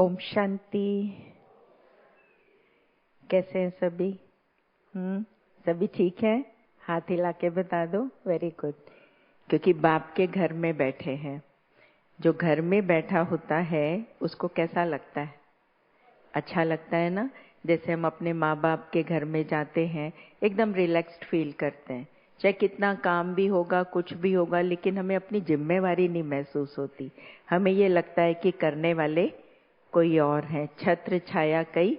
ओम शांति। कैसे हैं सभी? सभी ठीक है? हाथ हिला के बता दो। Very good. क्योंकि बाप के घर में बैठे हैं। जो घर में बैठा होता है उसको कैसा लगता है? अच्छा लगता है ना। जैसे हम अपने माँ बाप के घर में जाते हैं, एकदम रिलैक्स्ड फील करते हैं। चाहे कितना काम भी होगा, कुछ भी होगा, लेकिन हमें अपनी जिम्मेवारी नहीं महसूस होती। हमें ये लगता है कि करने वाले कोई और है, छत्र छाया कई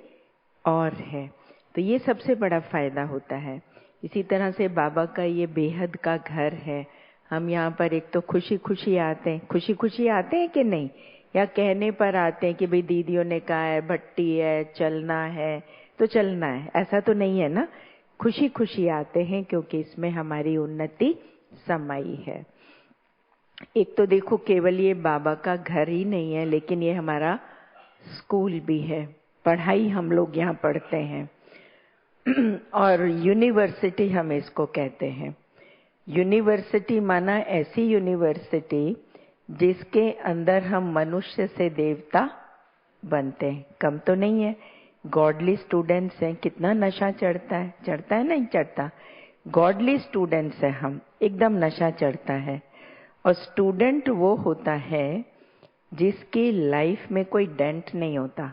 और है। तो ये सबसे बड़ा फायदा होता है। इसी तरह से बाबा का ये बेहद का घर है। हम यहाँ पर एक तो खुशी खुशी आते हैं। खुशी खुशी आते हैं कि नहीं? या कहने पर आते हैं कि भाई दीदियों ने कहा है, भट्टी है, चलना है तो चलना है, ऐसा तो नहीं है ना। खुशी खुशी आते हैं क्योंकि इसमें हमारी उन्नति समाई है। एक तो देखो, केवल ये बाबा का घर ही नहीं है, लेकिन ये हमारा स्कूल भी है। पढ़ाई हम लोग यहाँ पढ़ते हैं और यूनिवर्सिटी हम इसको कहते हैं। यूनिवर्सिटी माना ऐसी यूनिवर्सिटी जिसके अंदर हम मनुष्य से देवता बनते हैं। कम तो नहीं है। गॉडली स्टूडेंट्स हैं। कितना नशा चढ़ता है? चढ़ता है नहीं चढ़ता? गॉडली स्टूडेंट्स हैं हम, एकदम नशा चढ़ता है। और स्टूडेंट वो होता है जिसकी लाइफ में कोई डेंट नहीं होता।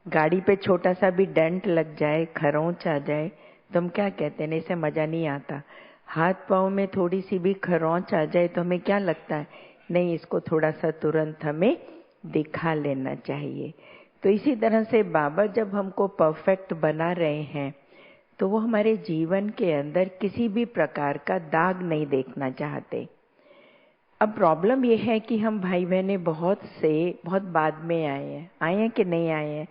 गाड़ी पे छोटा सा भी डेंट लग जाए, खरोंच आ जाए, तो हम क्या कहते हैं? नहीं, इसे मजा नहीं आता। हाथ पांव में थोड़ी सी भी खरोंच आ जाए तो हमें क्या लगता है? नहीं, इसको थोड़ा सा तुरंत हमें दिखा लेना चाहिए। तो इसी तरह से बाबा जब हमको परफेक्ट बना रहे हैं तो वो हमारे जीवन के अंदर किसी भी प्रकार का दाग नहीं देखना चाहते। अब प्रॉब्लम ये है कि हम भाई बहने बहुत बाद में आए हैं कि नहीं आए हैं।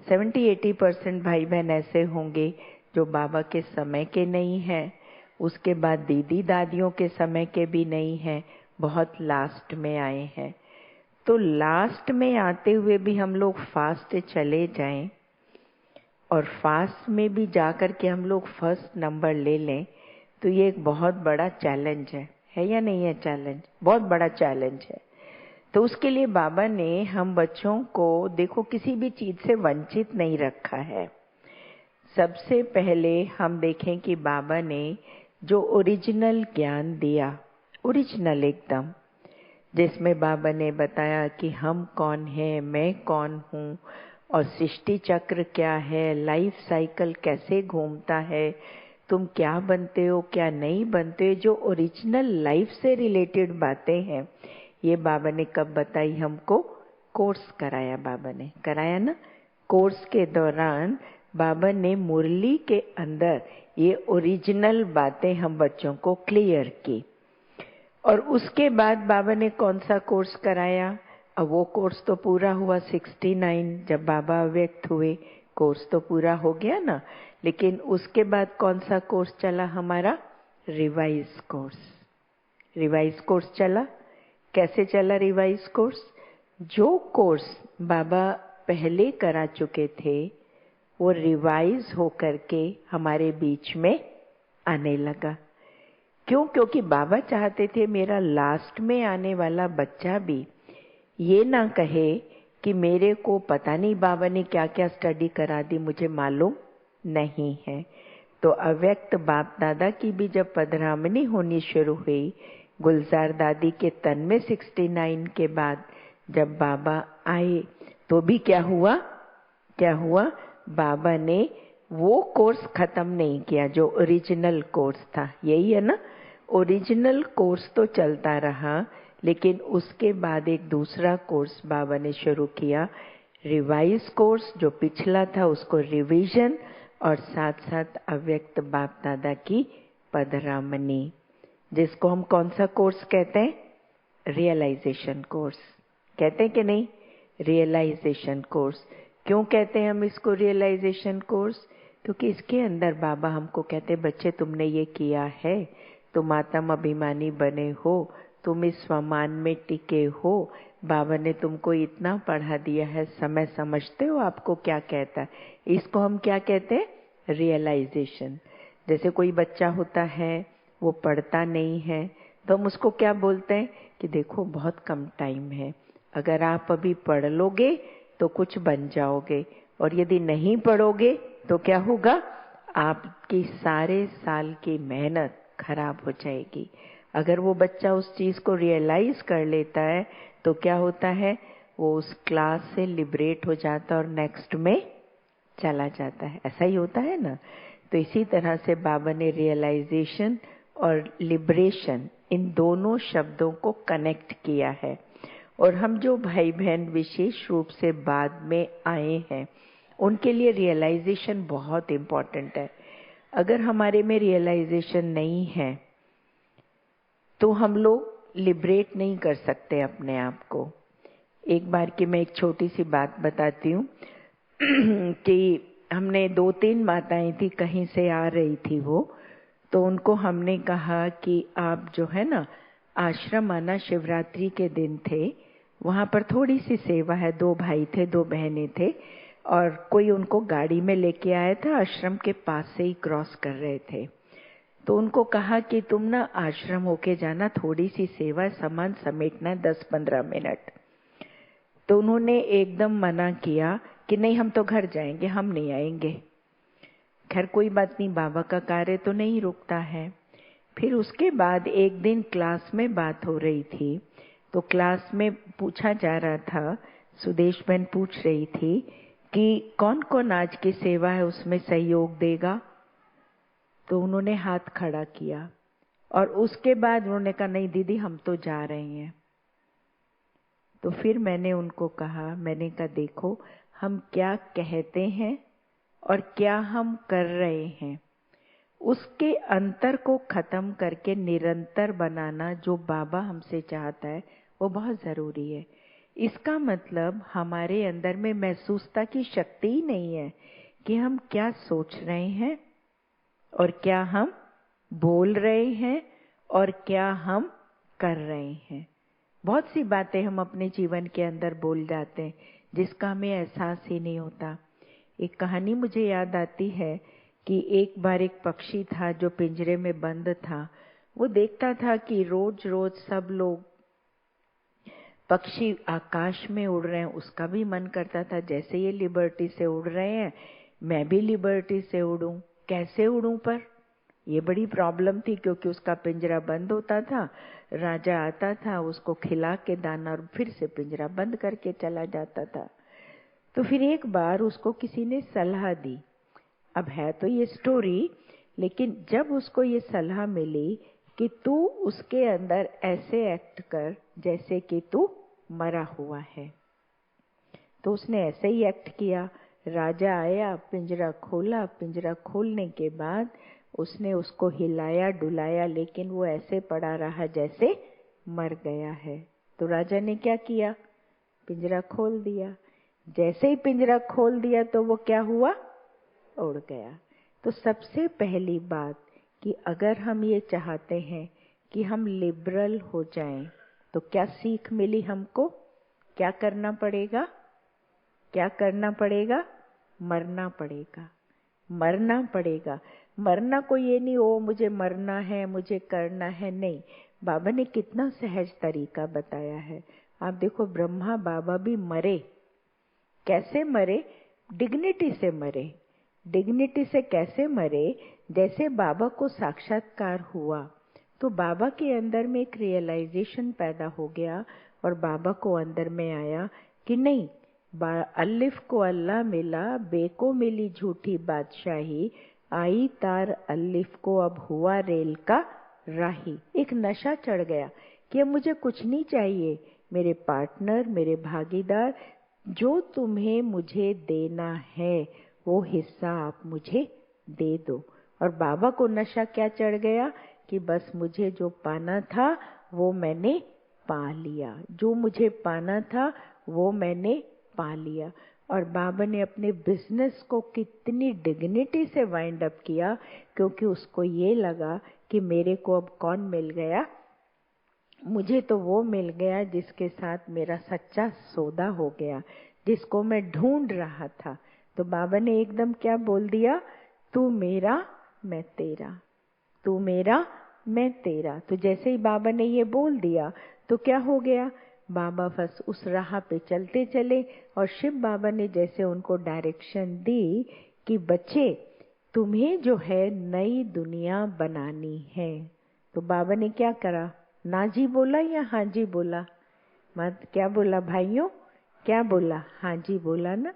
70-80% भाई बहन ऐसे होंगे जो बाबा के समय के नहीं हैं, उसके बाद दीदी दादियों के समय के भी नहीं हैं, बहुत लास्ट में आए हैं। तो लास्ट में आते हुए भी हम लोग फास्ट चले जाएं और फास्ट में भी जाकर के हम लोग फर्स्ट नंबर ले लें, तो ये एक बहुत बड़ा चैलेंज है या नहीं है? चैलेंज, बहुत बड़ा चैलेंज है। तो उसके लिए बाबा ने हम बच्चों को देखो किसी भी चीज से वंचित नहीं रखा है। सबसे पहले हम देखें कि बाबा ने जो ओरिजिनल ज्ञान दिया, ओरिजिनल एकदम, जिसमें बाबा ने बताया कि हम कौन हैं, मैं कौन हूँ, और सृष्टि चक्र क्या है, लाइफ साइकिल कैसे घूमता है, तुम क्या बनते हो क्या नहीं बनते, जो ओरिजिनल लाइफ से रिलेटेड बातें हैं, ये बाबा ने कब बताई हमको? कोर्स कराया, बाबा ने कराया ना। कोर्स के दौरान बाबा ने मुरली के अंदर ये ओरिजिनल बातें हम बच्चों को क्लियर की। और उसके बाद बाबा ने कौन सा कोर्स कराया? अब वो कोर्स तो पूरा हुआ 69, जब बाबा व्यक्त हुए कोर्स तो पूरा हो गया ना। लेकिन उसके बाद कौन सा कोर्स चला हमारा? Revise course. रिवाइज कोर्स चला। कैसे चला रिवाइज कोर्स? जो कोर्स बाबा पहले करा चुके थे वो रिवाइज होकर के हमारे बीच में आने लगा। क्यों? क्योंकि बाबा चाहते थे मेरा लास्ट में आने वाला बच्चा भी ये ना कहे कि मेरे को पता नहीं बाबा ने क्या क्या स्टडी करा दी, मुझे मालूम नहीं है। तो अव्यक्त बाप दादा की भी जब पधरामनी होनी शुरू हुई, गुलजार दादी के तन में 69 के बाद जब बाबा आए, तो भी क्या हुआ? क्या हुआ? बाबा ने वो कोर्स खत्म नहीं किया जो ओरिजिनल कोर्स था। यही है ना। ओरिजिनल कोर्स तो चलता रहा, लेकिन उसके बाद एक दूसरा कोर्स बाबा ने शुरू किया, रिवाइज कोर्स। जो पिछला था उसको रिवीजन, और साथ साथ अव्यक्त बाप दादा की पधरामनी, जिसको हम कौन सा कोर्स कहते हैं? रियलाइजेशन कोर्स कहते हैं कि नहीं? Realisation course. क्यों कहते हैं हम इसको रियलाइजेशन कोर्स? क्योंकि इसके अंदर बाबा हमको कहते, बच्चे तुमने ये किया है, तुम आत्म अभिमानी बने हो, तुम इस स्वमान में टिके हो, बाबा ने तुमको इतना पढ़ा दिया है, समय समझते हो आपको क्या कहता है? इसको हम क्या कहते हैं? रियलाइजेशन। जैसे कोई बच्चा होता है वो पढ़ता नहीं है, तो हम उसको क्या बोलते हैं कि देखो बहुत कम टाइम है, अगर आप अभी पढ़ लोगे तो कुछ बन जाओगे, और यदि नहीं पढ़ोगे तो क्या होगा? आपकी सारे साल की मेहनत खराब हो जाएगी। अगर वो बच्चा उस चीज को रियलाइज कर लेता है तो क्या होता है? वो उस क्लास से लिबरेट हो जाता है और नेक्स्ट में चला जाता है। ऐसा ही होता है ना। तो इसी तरह से बाबा ने रियलाइजेशन और लिबरेशन इन दोनों शब्दों को कनेक्ट किया है। और हम जो भाई बहन विशेष रूप से बाद में आए हैं उनके लिए रियलाइजेशन बहुत इम्पोर्टेंट है। अगर हमारे में रियलाइजेशन नहीं है तो हम लोग लिबरेट नहीं कर सकते अपने आप को। एक बार की मैं एक छोटी सी बात बताती हूँ कि हमने 2-3 माताएं थी, कहीं से आ रही थी वो, तो उनको हमने कहा कि आप जो है ना आश्रम आना, शिवरात्रि के दिन थे, वहाँ पर थोड़ी सी सेवा है। 2 भाई थे, 2 बहनें थे, और कोई उनको गाड़ी में लेके आया था, आश्रम के पास से ही क्रॉस कर रहे थे। तो उनको कहा कि तुम ना आश्रम होके जाना, थोड़ी सी सेवा, सामान समेटना है 10-15 मिनट। तो उन्होंने एकदम मना किया कि नहीं, हम तो घर जाएंगे, हम नहीं आएंगे। खैर कोई बात नहीं, बाबा का कार्य तो नहीं रुकता है। फिर उसके बाद एक दिन क्लास में बात हो रही थी, तो क्लास में पूछा जा रहा था, सुदेश बहन पूछ रही थी कि कौन कौन आज की सेवा है उसमें सहयोग देगा। तो उन्होंने हाथ खड़ा किया और उसके बाद उन्होंने कहा नहीं दीदी, हम तो जा रहे हैं। तो फिर मैंने उनको कहा, मैंने कहा देखो, हम क्या कहते हैं और क्या हम कर रहे हैं, उसके अंतर को खत्म करके निरंतर बनाना जो बाबा हमसे चाहता है वो बहुत जरूरी है। इसका मतलब हमारे अंदर में महसूसता की शक्ति ही नहीं है कि हम क्या सोच रहे हैं और क्या हम बोल रहे हैं और क्या हम कर रहे हैं। बहुत सी बातें हम अपने जीवन के अंदर बोल जाते हैं जिसका हमें एहसास ही नहीं होता। एक कहानी मुझे याद आती है कि एक बार एक पक्षी था जो पिंजरे में बंद था। वो देखता था कि रोज रोज सब लोग पक्षी आकाश में उड़ रहे हैं, उसका भी मन करता था जैसे ये लिबर्टी से उड़ रहे हैं मैं भी लिबर्टी से उड़ूं। कैसे उड़ूं पर ये बड़ी प्रॉब्लम थी, क्योंकि उसका पिंजरा बंद होता था, राजा आता था, उसको खिला के दाना और फिर से पिंजरा बंद करके चला जाता था। तो फिर एक बार उसको किसी ने सलाह दी। अब है तो ये स्टोरी, लेकिन जब उसको ये सलाह मिली कि तू उसके अंदर ऐसे एक्ट कर जैसे कि तू मरा हुआ है, तो उसने ऐसे ही एक्ट किया। राजा आया, पिंजरा खोला, पिंजरा खोलने के बाद उसने उसको हिलाया डुलाया, लेकिन वो ऐसे पड़ा रहा जैसे मर गया है। तो राजा ने क्या किया? पिंजरा खोल दिया। जैसे ही पिंजरा खोल दिया तो वो क्या हुआ? उड़ गया। तो सबसे पहली बात कि अगर हम ये चाहते हैं कि हम लिबरल हो जाएं, तो क्या सीख मिली हमको? क्या करना पड़ेगा? क्या करना पड़ेगा? मरना पड़ेगा। मरना पड़ेगा। मरना को ये नहीं ओ मुझे मरना है, मुझे करना है, नहीं। बाबा ने कितना सहज तरीका बताया है। आप देखो, ब्रह्मा बाबा भी मरे। कैसे मरे? डिग्निटी से मरे। डिग्निटी से कैसे मरे? जैसे बाबा को साक्षात्कार हुआ तो बाबा के अंदर में एक रियलाइजेशन पैदा हो गया और बाबा को अंदर में आया कि नहीं, अलिफ को अल्लाह मिला, बे को मिली झूठी बादशाही, आई तार अलिफ को अब हुआ रेल का राही। एक नशा चढ़ गया कि अब मुझे कुछ नहीं चाहिए, मेरे पार्टनर, मेरे भागीदार, जो तुम्हें मुझे देना है वो हिस्सा आप मुझे दे दो। और बाबा को नशा क्या चढ़ गया कि बस मुझे जो पाना था वो मैंने पा लिया, जो मुझे पाना था वो मैंने पा लिया। और बाबा ने अपने बिजनेस को कितनी डिग्निटी से वाइंड अप किया, क्योंकि उसको ये लगा कि मेरे को अब कौन मिल गया? मुझे तो वो मिल गया जिसके साथ मेरा सच्चा सौदा हो गया, जिसको मैं ढूंढ रहा था। तो बाबा ने एकदम क्या बोल दिया? तू मेरा मैं तेरा, तू मेरा मैं तेरा। तो जैसे ही बाबा ने ये बोल दिया तो क्या हो गया? बाबा बस उस राह पे चलते चले और शिव बाबा ने जैसे उनको डायरेक्शन दी कि बच्चे तुम्हें जो है नई दुनिया बनानी है। तो बाबा ने क्या करा? ना जी बोला या हाँ जी बोला? मत क्या बोला भाइयों? क्या बोला? हाँ जी बोला ना।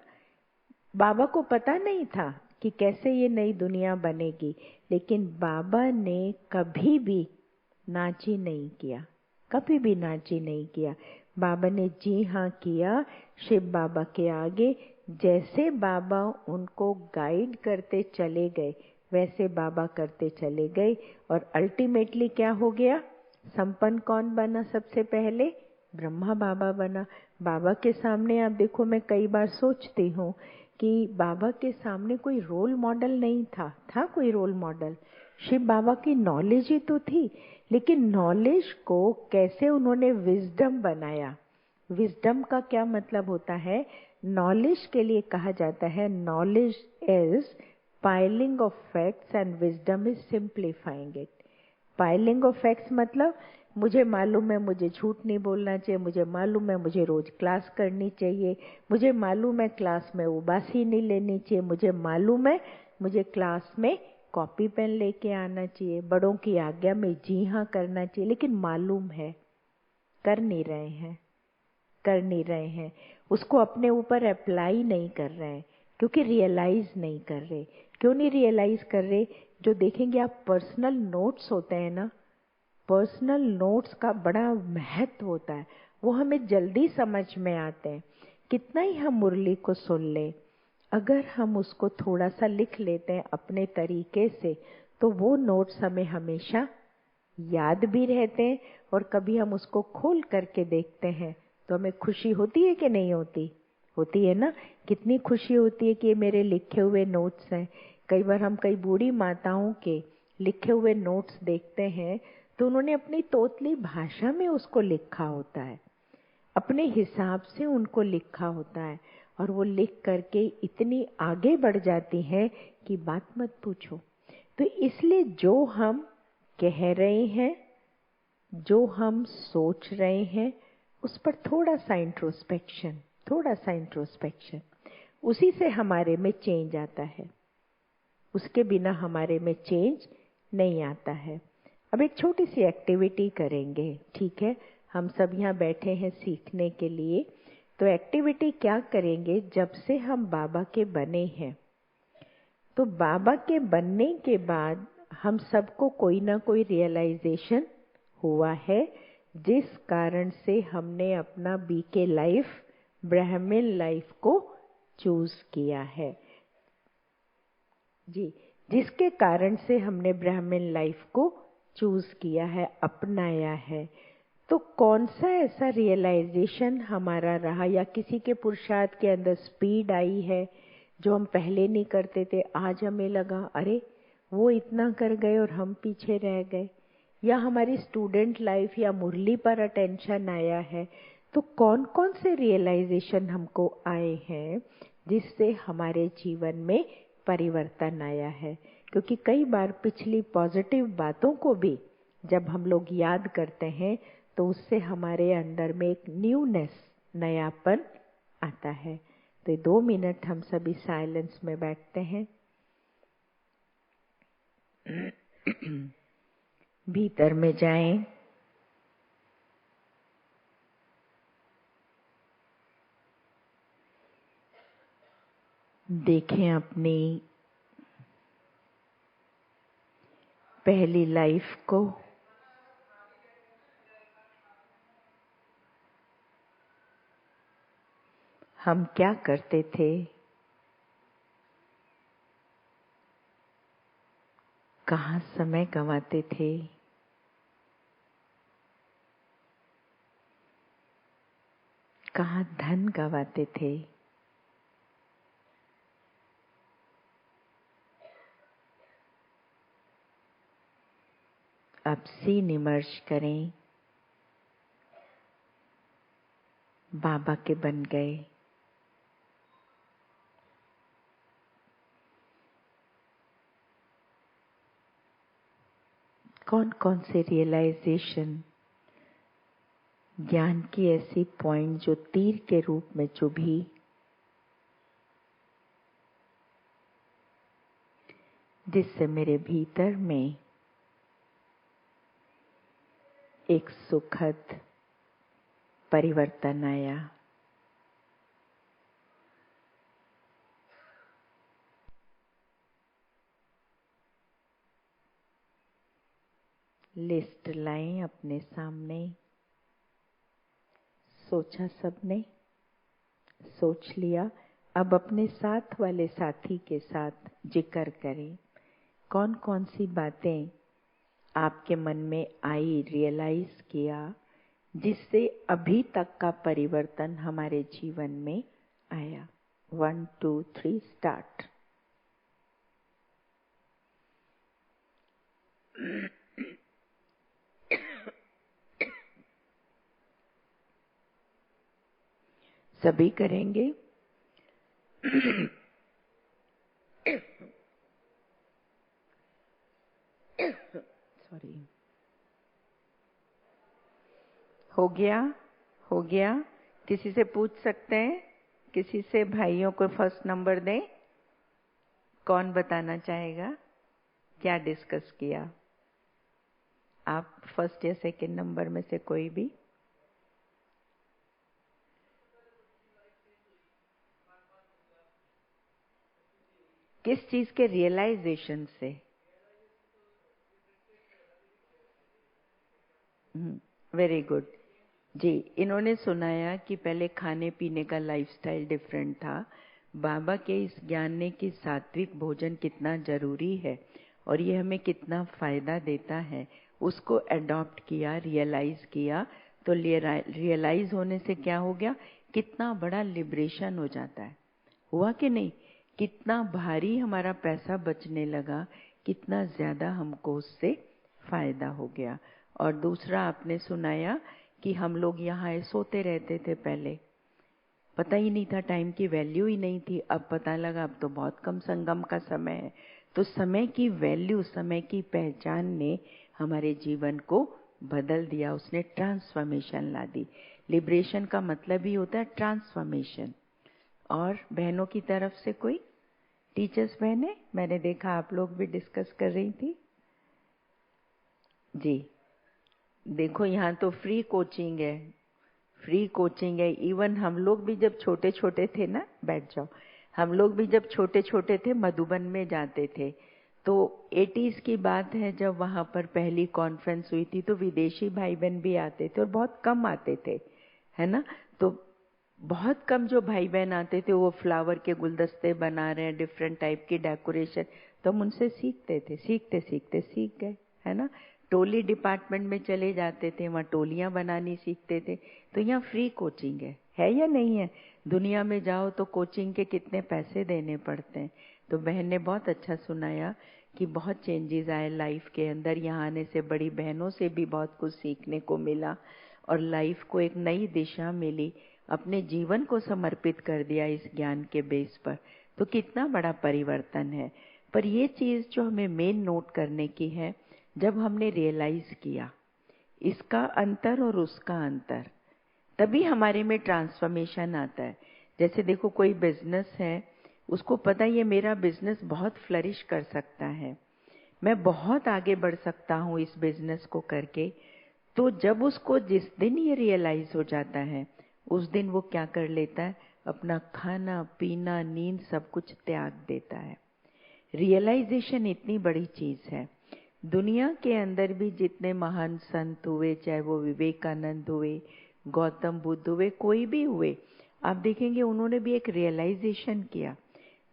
बाबा को पता नहीं था कि कैसे ये नई दुनिया बनेगी, लेकिन बाबा ने कभी भी नाची नहीं किया, कभी भी नाची नहीं किया। बाबा ने जी हाँ किया शिव बाबा के आगे। जैसे बाबा उनको गाइड करते चले गए वैसे बाबा करते चले गए और अल्टीमेटली क्या हो गया? संपन्न कौन बना? सबसे पहले ब्रह्मा बाबा बना। बाबा के सामने आप देखो, मैं कई बार सोचती हूँ कि बाबा के सामने कोई रोल मॉडल नहीं था। था कोई रोल मॉडल? शिव बाबा की नॉलेज ही तो थी, लेकिन नॉलेज को कैसे उन्होंने विजडम बनाया। विजडम का क्या मतलब होता है? नॉलेज के लिए कहा जाता है knowledge is piling of facts and wisdom is simplifying it. Piling of facts मतलब मुझे मालूम है मुझे झूठ नहीं बोलना चाहिए, मुझे मालूम है मुझे रोज क्लास करनी चाहिए, मुझे मालूम है क्लास में उबासी नहीं लेनी चाहिए, मुझे मालूम है मुझे क्लास में कॉपी पेन लेके आना चाहिए, बड़ों की आज्ञा में जी हाँ करना चाहिए, लेकिन मालूम है कर नहीं रहे हैं, कर नहीं रहे हैं, उसको अपने ऊपर अप्लाई नहीं कर रहे हैं क्योंकि रियलाइज नहीं कर रहे। क्यों नहीं रियलाइज कर रहे? जो देखेंगे आप पर्सनल नोट्स होते हैं ना, पर्सनल नोट्स का बड़ा महत्व होता है, वो हमें जल्दी समझ में आते हैं। कितना ही हम मुरली को सुन ले, अगर हम उसको थोड़ा सा लिख लेते हैं अपने तरीके से तो वो नोट्स हमें हमेशा याद भी रहते हैं और कभी हम उसको खोल करके देखते हैं तो हमें खुशी होती है कि नहीं होती? होती है ना। कितनी खुशी होती है कि ये मेरे लिखे हुए नोट्स हैं। कई बार हम कई बूढ़ी माताओं के लिखे हुए नोट्स देखते हैं तो उन्होंने अपनी तोतली भाषा में उसको लिखा होता है, अपने हिसाब से उनको लिखा होता है और वो लिख करके इतनी आगे बढ़ जाती है कि बात मत पूछो। तो इसलिए जो हम कह रहे हैं, जो हम सोच रहे हैं, उस पर थोड़ा सा इंट्रोस्पेक्शन, थोड़ा सा इंट्रोस्पेक्शन, उसी से हमारे में चेंज आता है। उसके बिना हमारे में चेंज नहीं आता है। अब एक छोटी सी एक्टिविटी करेंगे, ठीक है? हम सब यहाँ बैठे हैं सीखने के लिए, तो एक्टिविटी क्या करेंगे? जब से हम बाबा के बने हैं, तो बाबा के बनने के बाद हम सबको कोई ना कोई रियलाइजेशन हुआ है, जिस कारण से हमने अपना बीके लाइफ, ब्राह्मण लाइफ को चूज किया है। जी, जिसके कारण से हमने ब्राह्मण लाइफ को चूज किया है, अपनाया है। तो कौन सा ऐसा रियलाइजेशन हमारा रहा या किसी के पुरुषार्थ के अंदर स्पीड आई है जो हम पहले नहीं करते थे, आज हमें लगा अरे वो इतना कर गए और हम पीछे रह गए, या हमारी स्टूडेंट लाइफ या मुरली पर अटेंशन आया है। तो कौन कौन से रियलाइजेशन हमको आए हैं जिससे हमारे जीवन में परिवर्तन आया है? क्योंकि कई बार पिछली पॉजिटिव बातों को भी जब हम लोग याद करते हैं तो उससे हमारे अंदर में एक न्यूनेस, नयापन आता है। तो 2 मिनट हम सभी साइलेंस में बैठते हैं। भीतर में जाएं, देखें अपनी पहली लाइफ को, हम क्या करते थे, कहाँ समय गंवाते थे, कहाँ धन गंवाते थे, अब सीन इमर्ज करें, बाबा के बन गए। कौन कौन से रियलाइजेशन ज्ञान की ऐसी पॉइंट जो तीर के रूप में चुभी, जिससे मेरे भीतर में एक सुखद परिवर्तन आया। लिस्ट लाएं अपने सामने। सोचा सबने? सोच लिया? अब अपने साथ वाले साथी के साथ जिक्र करें। कौन कौन सी बातें आपके मन में आई, रियलाइज किया, जिससे अभी तक का परिवर्तन हमारे जीवन में आया। 1 2 3 स्टार्ट। सभी करेंगे। सॉरी। हो गया? हो गया? किसी से पूछ सकते हैं? किसी से भाइयों को फर्स्ट नंबर दें। कौन बताना चाहेगा क्या डिस्कस किया? आप फर्स्ट या सेकंड नंबर में से कोई भी। किस चीज के रियलाइजेशन से? वेरी गुड जी। इन्होंने सुनाया कि पहले खाने पीने का लाइफस्टाइल डिफरेंट था। बाबा के इस ज्ञान ने कि सात्विक भोजन कितना जरूरी है और ये हमें कितना फायदा देता है, उसको अडॉप्ट किया, रियलाइज किया। तो रियलाइज होने से क्या हो गया? कितना बड़ा लिबरेशन हो जाता है। हुआ कि नहीं? कितना भारी हमारा पैसा बचने लगा, कितना ज्यादा हमको उससे फायदा हो गया। और दूसरा आपने सुनाया कि हम लोग यहाँ सोते रहते थे, पहले पता ही नहीं था, टाइम की वैल्यू ही नहीं थी। अब पता लगा अब तो बहुत कम संगम का समय है। तो समय की वैल्यू, समय की पहचान ने हमारे जीवन को बदल दिया, उसने ट्रांसफॉर्मेशन ला दी। लिबरेशन का मतलब ही होता है ट्रांसफॉर्मेशन। और बहनों की तरफ से कोई टीचर्स बहनें, मैंने देखा आप लोग भी डिस्कस कर रही थी जी। देखो यहाँ तो फ्री कोचिंग है, फ्री कोचिंग है। इवन हम लोग भी जब छोटे छोटे थे ना, बैठ जाओ, हम लोग भी जब छोटे छोटे थे मधुबन में जाते थे, तो 80s की बात है जब वहां पर पहली कॉन्फ्रेंस हुई थी, तो विदेशी भाई बहन भी आते थे और बहुत कम आते थे, है ना। तो बहुत कम जो भाई बहन आते थे वो फ्लावर के गुलदस्ते बना रहे हैं, डिफरेंट टाइप की डेकोरेशन। तो हम उनसे सीखते थे, सीखते सीखते सीख गए, है ना। टोली डिपार्टमेंट में चले जाते थे, वहाँ टोलियां बनानी सीखते थे। तो यहाँ फ्री कोचिंग है या नहीं है? दुनिया में जाओ तो कोचिंग के कितने पैसे देने पड़ते हैं। तो बहन ने बहुत अच्छा सुनाया कि बहुत चेंजेस आए लाइफ के अंदर। यहाँ आने से बड़ी बहनों से भी बहुत कुछ सीखने को मिला और लाइफ को एक नई दिशा मिली। अपने जीवन को समर्पित कर दिया इस ज्ञान के बेस पर। तो कितना बड़ा परिवर्तन है। पर ये चीज जो हमें मेन नोट करने की है, जब हमने रियलाइज किया इसका अंतर और उसका अंतर, तभी हमारे में ट्रांसफॉर्मेशन आता है। जैसे देखो कोई बिजनेस है, उसको पता है ये मेरा बिजनेस बहुत फ्लरिश कर सकता है, मैं बहुत आगे बढ़ सकता हूँ इस बिजनेस को करके। तो जब उसको जिस दिन ये रियलाइज हो जाता है, उस दिन वो क्या कर लेता है? अपना खाना पीना नींद सब कुछ त्याग देता है। रियलाइजेशन इतनी बड़ी चीज है। दुनिया के अंदर भी जितने महान संत हुए, चाहे वो विवेकानंद हुए, गौतम बुद्ध हुए, कोई भी हुए, आप देखेंगे उन्होंने भी एक रियलाइजेशन किया।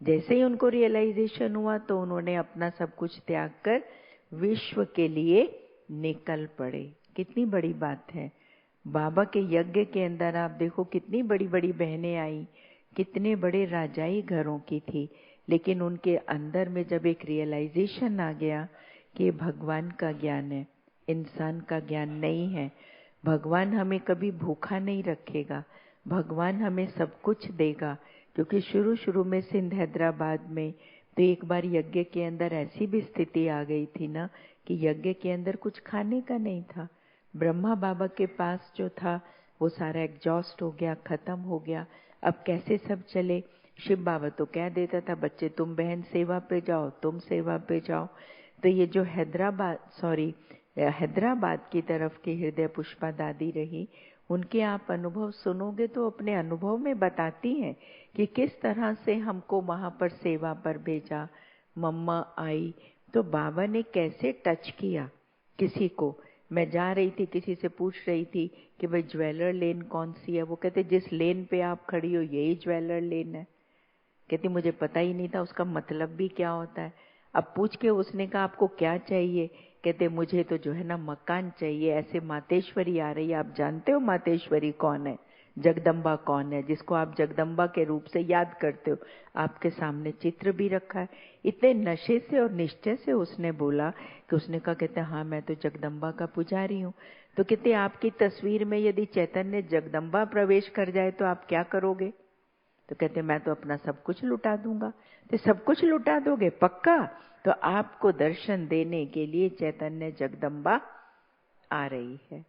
जैसे ही उनको रियलाइजेशन हुआ तो उन्होंने अपना सब कुछ त्याग कर विश्व के लिए निकल पड़े। कितनी बड़ी बात है। बाबा के यज्ञ के अंदर आप देखो कितनी बड़ी बड़ी बहनें आई, कितने बड़े राजाई घरों की थी, लेकिन उनके अंदर में जब एक रियलाइजेशन आ गया कि भगवान का ज्ञान है, इंसान का ज्ञान नहीं है। भगवान हमें कभी भूखा नहीं रखेगा, भगवान हमें सब कुछ देगा। क्योंकि शुरू शुरू में सिंध हैदराबाद में तो एक बार यज्ञ के अंदर ऐसी भी स्थिति आ गई थी ना कि यज्ञ के अंदर कुछ खाने का नहीं था। ब्रह्मा बाबा के पास जो था वो सारा एग्जॉस्ट हो गया, खत्म हो गया। अब कैसे सब चले? शिव बाबा तो कह देता था बच्चे तुम बहन सेवा पे जाओ, तुम सेवा पे जाओ। तो ये जो हैदराबाद की तरफ की हृदय पुष्पा दादी रही, उनके आप अनुभव सुनोगे तो अपने अनुभव में बताती हैं कि किस तरह से हमको वहां पर सेवा पर भेजा। मम्मा आई तो बाबा ने कैसे टच किया किसी को। मैं जा रही थी, किसी से पूछ रही थी कि भाई ज्वेलर लेन कौन सी है। वो कहते जिस लेन पे आप खड़ी हो यही ज्वेलर लेन है। कहती मुझे पता ही नहीं था उसका मतलब भी क्या होता है। अब पूछ के उसने कहा आपको क्या चाहिए? कहते मुझे तो जो है ना मकान चाहिए। ऐसे मातेश्वरी आ रही है। आप जानते हो मातेश्वरी कौन है? जगदम्बा कौन है, जिसको आप जगदम्बा के रूप से याद करते हो। आपके सामने चित्र भी रखा है। इतने नशे से और निश्चय से उसने बोला कि उसने कहा कहते हाँ मैं तो जगदम्बा का पुजारी हूँ। तो कहते आपकी तस्वीर में यदि चैतन्य जगदम्बा प्रवेश कर जाए तो आप क्या करोगे? तो कहते मैं तो अपना सब कुछ लुटा दूंगा। तो सब कुछ लुटा दोगे पक्का? तो आपको दर्शन देने के लिए चैतन्य जगदम्बा आ रही है।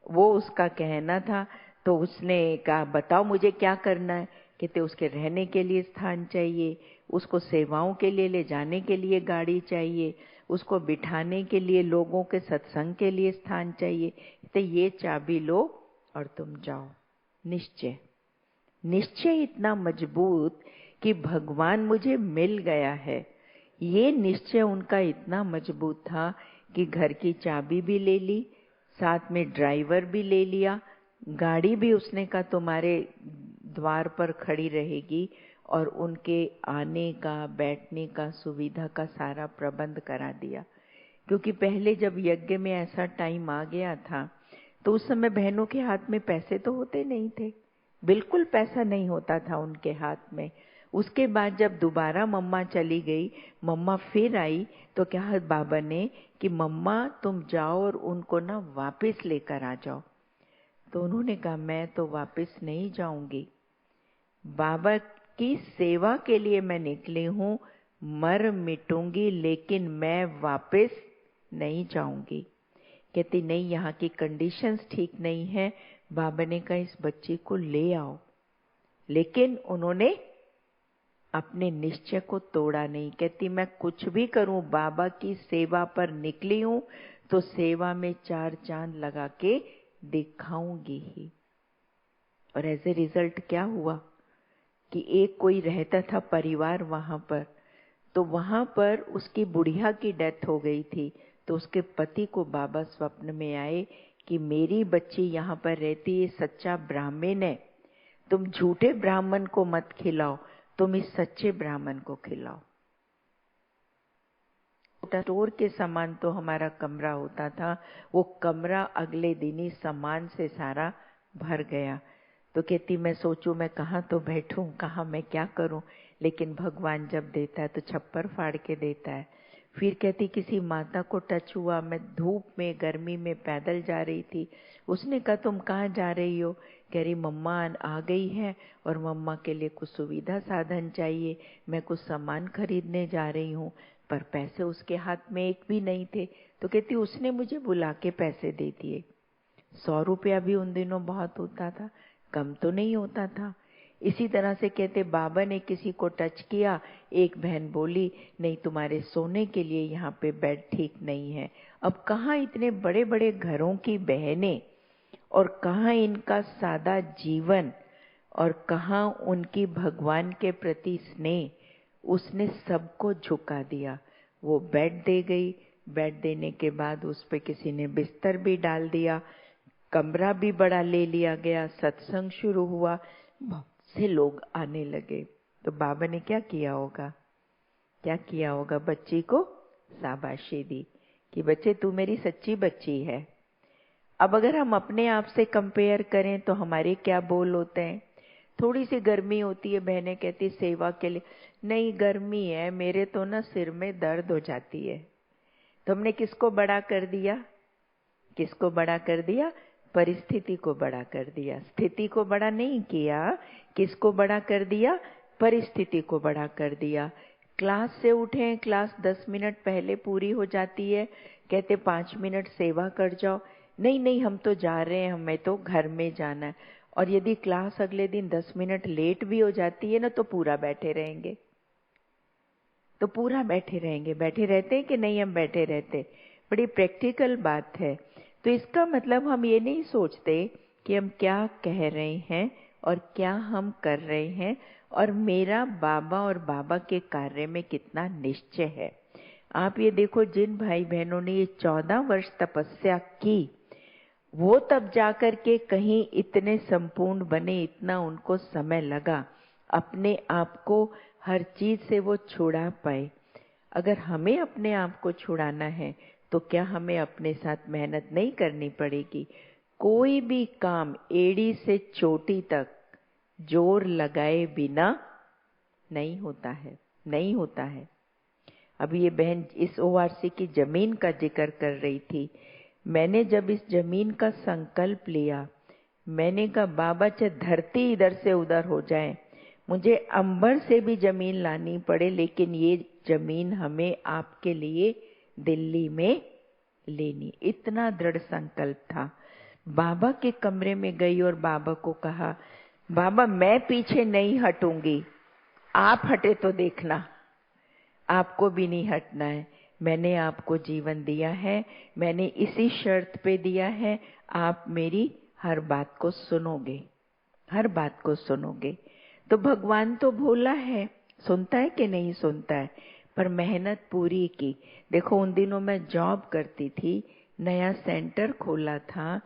वो उसका कहना था। तो उसने कहा बताओ मुझे क्या करना है? कहते उसके रहने के लिए स्थान चाहिए, उसको सेवाओं के लिए ले जाने के लिए गाड़ी चाहिए, उसको बिठाने के लिए लोगों के सत्संग के लिए स्थान चाहिए। तो ये चाबी लो और तुम जाओ। निश्चय, निश्चय इतना मजबूत कि भगवान मुझे मिल गया है। ये निश्चय उनका इतना मजबूत था कि घर की चाबी भी ले ली, साथ में ड्राइवर भी ले लिया, गाड़ी भी उसने कहा तुम्हारे द्वार पर खड़ी रहेगी और उनके आने का बैठने का सुविधा का सारा प्रबंध करा दिया। क्योंकि पहले जब यज्ञ में ऐसा टाइम आ गया था तो उस समय बहनों के हाथ में पैसे तो होते नहीं थे, बिल्कुल पैसा नहीं होता था उनके हाथ में। उसके बाद जब दोबारा मम्मा चली गई, मम्मा फिर आई तो क्या बाबा ने कि मम्मा तुम जाओ और उनको ना वापस लेकर आ जाओ। तो उन्होंने कहा मैं तो वापस नहीं जाऊंगी, बाबा की सेवा के लिए मैं निकली हूँ, मर मिटूंगी लेकिन मैं वापस नहीं जाऊंगी। कहती नहीं यहाँ की कंडीशंस ठीक नहीं है। बाबा ने कहा इस बच्ची को ले आओ, लेकिन उन्होंने अपने निश्चय को तोड़ा नहीं। कहती मैं कुछ भी करूं, बाबा की सेवा पर निकली हूं तो सेवा में 4 चांद लगा के दिखाऊंगी ही। और एज ए रिजल्ट क्या हुआ कि एक कोई रहता था परिवार वहां पर, तो वहां पर उसकी बुढ़िया की डेथ हो गई थी। तो उसके पति को बाबा स्वप्न में आए कि मेरी बच्ची यहाँ पर रहती है, सच्चा ब्राह्मण है, तुम झूठे ब्राह्मण को मत खिलाओ, तुम इस सच्चे ब्राह्मण को खिलाओ। स्टोर के समान तो हमारा कमरा होता था, वो कमरा अगले दिन ही सामान से सारा भर गया। तो कहती मैं सोचूं मैं कहाँ तो बैठूं, कहाँ मैं क्या करूं, लेकिन भगवान जब देता है तो छप्पर फाड़ के देता है। फिर कहती किसी माता को टच हुआ, मैं धूप में गर्मी में पैदल जा रही थी। उसने कहा तुम कहाँ जा रही हो? कह रही मम्मा आ गई है और मम्मा के लिए कुछ सुविधा साधन चाहिए, मैं कुछ सामान खरीदने जा रही हूँ, पर पैसे उसके हाथ में एक भी नहीं थे। तो कहती उसने मुझे बुला के पैसे दे दिए। 100 रुपया भी उन दिनों बहुत होता था, कम तो नहीं होता था। इसी तरह से कहते बाबा ने किसी को टच किया, एक बहन बोली नहीं तुम्हारे सोने के लिए यहाँ पे बेड ठीक नहीं है। अब कहाँ इतने बड़े बड़े घरों की बहनें और कहाँ इनका सादा जीवन और कहाँ उनकी भगवान के प्रति स्नेह, उसने सबको झुका दिया। वो बेड दे गई, बेड देने के बाद उस पे किसी ने बिस्तर भी डाल दिया, कमरा भी बड़ा ले लिया गया, सत्संग शुरू हुआ, बहुत से लोग आने लगे। तो बाबा ने क्या किया होगा? क्या किया होगा? बच्ची को शाबाशी दी कि बच्चे तू मेरी सच्ची बच्ची है। अब अगर हम अपने आप से कंपेयर करें तो हमारे क्या बोल होते हैं? थोड़ी सी गर्मी होती है, बहनें कहती सेवा के लिए नहीं गर्मी है, मेरे तो ना सिर में दर्द हो जाती है। तो हमने किसको बड़ा कर दिया? किसको बड़ा कर दिया? परिस्थिति को बड़ा कर दिया, स्थिति को बड़ा नहीं किया। किसको बड़ा कर दिया? परिस्थिति को बड़ा कर दिया। क्लास से उठे, क्लास 10 मिनट पहले पूरी हो जाती है, कहते 5 मिनट सेवा कर जाओ। नहीं नहीं हम तो जा रहे हैं, हमें तो घर में जाना है। और यदि क्लास अगले दिन 10 मिनट लेट भी हो जाती है ना तो पूरा बैठे रहेंगे, तो पूरा बैठे रहेंगे। बैठे रहते हैं कि नहीं? हम बैठे रहते। बड़ी प्रैक्टिकल बात है। तो इसका मतलब हम ये नहीं सोचते कि हम क्या कह रहे हैं और क्या हम कर रहे हैं और मेरा बाबा और बाबा के कार्य में कितना निश्चय है। आप ये देखो, जिन भाई बहनों ने ये 14 वर्ष तपस्या की, वो तब जाकर के कहीं इतने संपूर्ण बने, इतना उनको समय लगा, अपने आप को हर चीज से वो छुड़ा पाए। अगर हमें अपने आप को छुड़ाना है तो क्या हमें अपने साथ मेहनत नहीं करनी पड़ेगी? कोई भी काम एड़ी से चोटी तक जोर लगाए बिना नहीं होता है, नहीं होता है। अभी ये बहन इस ओआरसी की जमीन का जिक्र कर रही थी। मैंने जब इस जमीन का संकल्प लिया, मैंने कहा बाबा चाहे धरती इधर से उधर हो जाए, मुझे अंबर से भी जमीन लानी पड़े, लेकिन ये जमीन हमें आपके लिए दिल्ली में लेनी। इतना दृढ़ संकल्प था। बाबा के कमरे में गई और बाबा को कहा, बाबा मैं पीछे नहीं हटूंगी, आप हटे तो देखना, आपको भी नहीं हटना है। मैंने आपको जीवन दिया है, मैंने इसी शर्त पे दिया है, आप मेरी हर बात को सुनोगे, हर बात को सुनोगे। तो भगवान तो भोला है, सुनता है कि नहीं सुनता है, पर मेहनत पूरी की। देखो उन दिनों मैं जॉब करती थी, नया सेंटर खोला था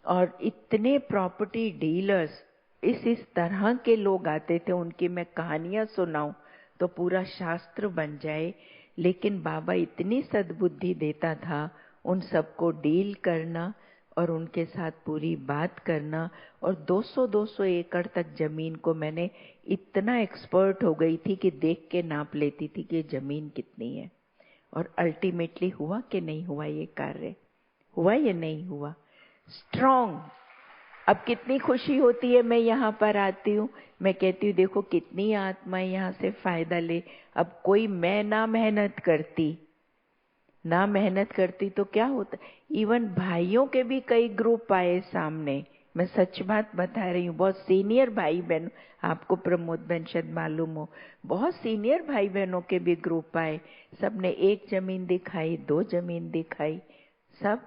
और इतने प्रॉपर्टी डीलर्स, इस तरह के लोग आते थे, उनकी मैं कहानियां सुनाऊं तो पूरा शास्त्र बन जाए। लेकिन बाबा इतनी सद्बुद्धि देता था, उन सबको डील करना और उनके साथ पूरी बात करना। और 200-200 एकड़ तक जमीन को मैंने इतना एक्सपर्ट हो गई थी कि देख के नाप लेती थी कि जमीन कितनी है। और अल्टीमेटली हुआ कि नहीं हुआ ये कार्य? हुआ या नहीं हुआ? स्ट्रॉन्ग। अब कितनी खुशी होती है, मैं यहाँ पर आती हूँ, मैं कहती हूँ देखो कितनी आत्माएं यहाँ से फायदा ले। अब कोई मैं ना मेहनत करती तो क्या होता? इवन भाइयों के भी कई ग्रुप आए सामने, मैं सच बात बता रही हूँ। बहुत सीनियर भाई बहन, आपको प्रमोद बहन शायद मालूम हो, बहुत सीनियर भाई बहनों के भी ग्रुप आए। सबने 1 जमीन दिखाई, 2 जमीन दिखाई, सब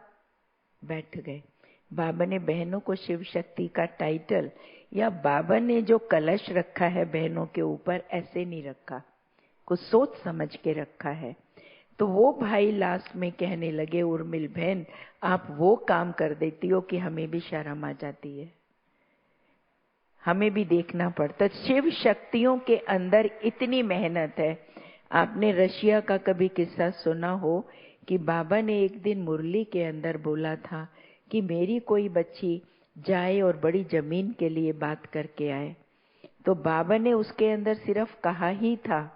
बैठ गए। बाबा ने बहनों को शिव शक्ति का टाइटल या बाबा ने जो कलश रखा है बहनों के ऊपर, ऐसे नहीं रखा, कुछ सोच समझ के रखा है। तो वो भाई लास्ट में कहने लगे, उर्मिल बहन आप वो काम कर देती हो कि हमें भी शर्म आ जाती है, हमें भी देखना पड़ता। शिव शक्तियों के अंदर इतनी मेहनत है। आपने रशिया का कभी किस्सा सुना हो कि बाबा ने एक दिन मुरली के अंदर बोला था कि मेरी कोई बच्ची जाए और बड़ी जमीन के लिए बात करके आए। तो बाबा ने उसके अंदर सिर्फ कहा ही था,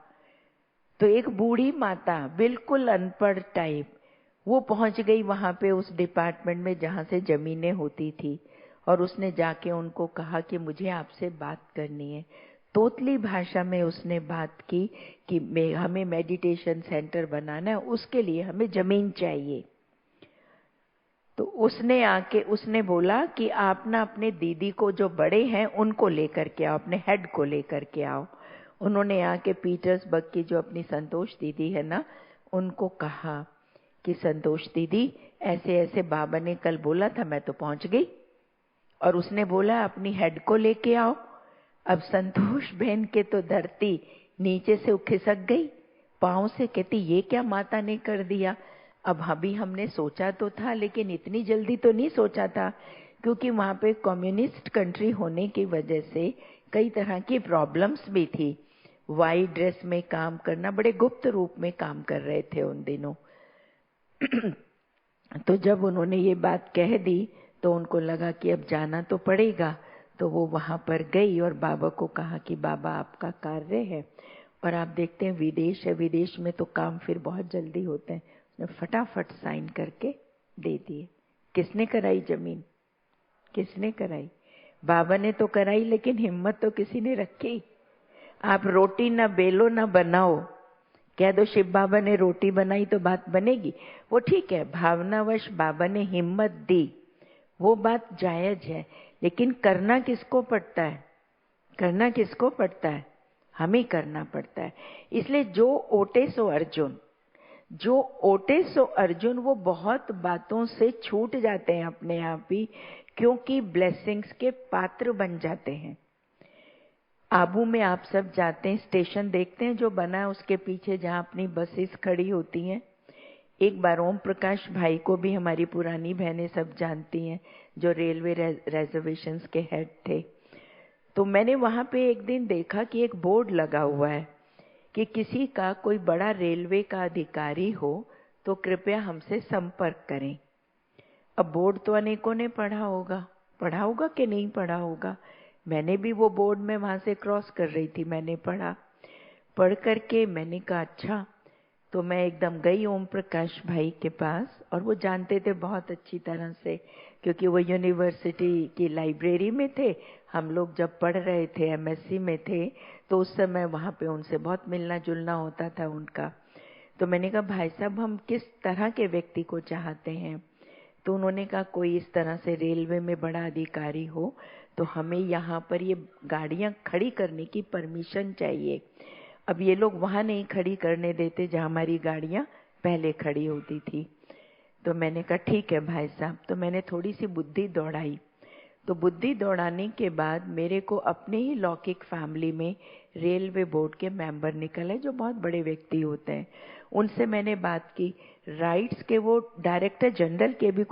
तो एक बूढ़ी माता बिल्कुल अनपढ़ टाइप, वो पहुंच गई वहां पे उस डिपार्टमेंट में जहां से जमीनें होती थी, और उसने जाके उनको कहा कि मुझे आपसे बात करनी है। तोतली भाषा में उसने बात की कि हमें मेडिटेशन सेंटर बनाना है, उसके लिए हमें जमीन चाहिए। तो उसने बोला कि आप ना अपने दीदी को, जो बड़े हैं उनको लेकर के आओ, अपने हेड को लेकर के आओ। उन्होंने आके पीटर्सबर्ग की जो अपनी संतोष दीदी है ना, उनको कहा कि संतोष दीदी ऐसे ऐसे बाबा ने कल बोला था, मैं तो पहुंच गई, और उसने बोला अपनी हेड को लेके आओ। अब संतोष बहन के तो धरती नीचे से खिसक गई पांव से, कहती ये क्या माता ने कर दिया। अब अभी हमने सोचा तो था, लेकिन इतनी जल्दी तो नहीं सोचा था, क्योंकि वहां पे कम्युनिस्ट कंट्री होने की वजह से कई तरह की प्रॉब्लम्स भी थी। वाइट ड्रेस में काम करना, बड़े गुप्त रूप में काम कर रहे थे उन दिनों। तो जब उन्होंने ये बात कह दी तो उनको लगा कि अब जाना तो पड़ेगा, तो वो वहां पर गई और बाबा को कहा कि बाबा आपका कार्य है। और आप देखते हैं विदेश है, विदेश में तो काम फिर बहुत जल्दी होते हैं। उसने फटाफट साइन करके दे दिए। किसने कराई जमीन? किसने कराई? बाबा ने तो कराई, लेकिन हिम्मत तो किसी ने रखी। आप रोटी ना बेलो ना बनाओ, कह दो शिव बाबा ने रोटी बनाई तो बात बनेगी? वो ठीक है, भावनावश बाबा ने हिम्मत दी वो बात जायज है, लेकिन करना किसको पड़ता है? करना किसको पड़ता है? हमें करना पड़ता है। इसलिए जो ओटे सो अर्जुन, जो ओटे सो अर्जुन, वो बहुत बातों से छूट जाते हैं अपने आप ही, क्योंकि ब्लेसिंग्स के पात्र बन जाते हैं। आबू में आप सब जाते हैं, स्टेशन देखते हैं जो बना है, उसके पीछे जहाँ अपनी बसेस खड़ी होती हैं। एक बार ओम प्रकाश भाई को भी हमारी पुरानी बहनें सब जानती हैं, जो रेलवे रिजर्वेशंस के हेड थे। तो मैंने वहां पे एक दिन देखा कि एक बोर्ड लगा हुआ है कि किसी का कोई बड़ा रेलवे का अधिकारी हो तो कृपया हमसे संपर्क करें। अब बोर्ड तो अनेकों ने पढ़ा होगा कि नहीं पढ़ा होगा। मैंने भी वो बोर्ड में वहां से क्रॉस कर रही थी, मैंने पढ़ करके मैंने कहा अच्छा। तो मैं एकदम गई ओम प्रकाश भाई के पास, और वो जानते थे बहुत अच्छी तरह से, क्योंकि वो यूनिवर्सिटी की लाइब्रेरी में थे। हम लोग जब पढ़ रहे थे, एमएससी में थे, तो उस समय वहाँ पे उनसे बहुत मिलना जुलना होता था उनका। तो मैंने कहा भाई साहब, हम किस तरह के व्यक्ति को चाहते हैं? तो उन्होंने कहा कोई इस तरह से रेलवे में बड़ा अधिकारी हो, तो हमें यहाँ पर ये गाड़ियाँ खड़ी करने की परमिशन चाहिए। अब ये लोग वहां नहीं खड़ी करने देते जहां हमारी गाड़ियां पहले खड़ी होती थी। तो मैंने कहा ठीक है भाई साहब। तो मैंने थोड़ी सी बुद्धि दौड़ाई। तो बुद्धि दौड़ाने के बाद मेरे को अपने ही लौकिक फैमिली में रेलवे बोर्ड के मेंबर निकले, जो बहुत बड़े व्यक्ति होते हैं। उनसे मैंने बात की। राइट्स के वो डायरेक्टर जनरल के भी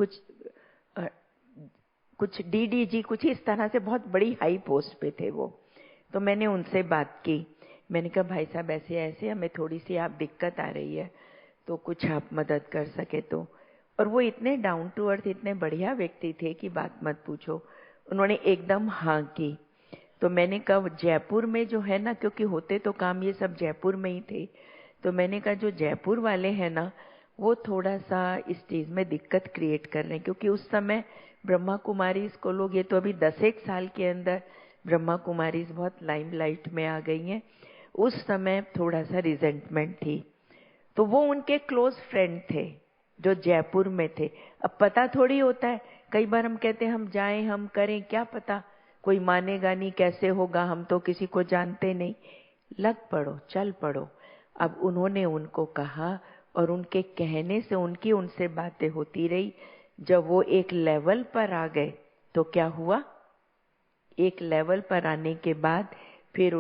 कुछ डीडीजी, कुछ इस तरह से बहुत बड़ी हाई पोस्ट पे थे वो। तो मैंने उनसे बात की। मैंने कहा भाई साहब ऐसे ऐसे हमें थोड़ी सी आप दिक्कत आ रही है, तो कुछ आप मदद कर सके तो। और वो इतने डाउन टू अर्थ, इतने बढ़िया व्यक्ति थे कि बात मत पूछो। उन्होंने एकदम हाँ की। तो मैंने कहा जयपुर में जो है ना, क्योंकि होते तो काम ये सब जयपुर में ही थे, तो मैंने कहा जो जयपुर वाले हैं ना, वो थोड़ा सा इस चीज में दिक्कत क्रिएट कर रहे हैं। क्योंकि उस समय ब्रह्मा कुमारी को लोग, ये तो अभी 10 साल के अंदर ब्रह्मा कुमारी बहुत लाइमलाइट में आ गई हैं। उस समय थोड़ा सा रिजेंटमेंट थी। तो वो उनके क्लोज फ्रेंड थे जो जयपुर में थे। अब पता थोड़ी होता है, कई बार हम कहते हैं हम जाएं, हम करें, क्या पता कोई मानेगा नहीं, कैसे होगा, हम तो किसी को जानते नहीं। लग पड़ो, चल पड़ो। अब उन्होंने उनको कहा, और उनके कहने से उनकी उनसे बातें होती रही। जब वो एक लेवल पर आ गए तो क्या हुआ, एक लेवल पर आने के बाद फिर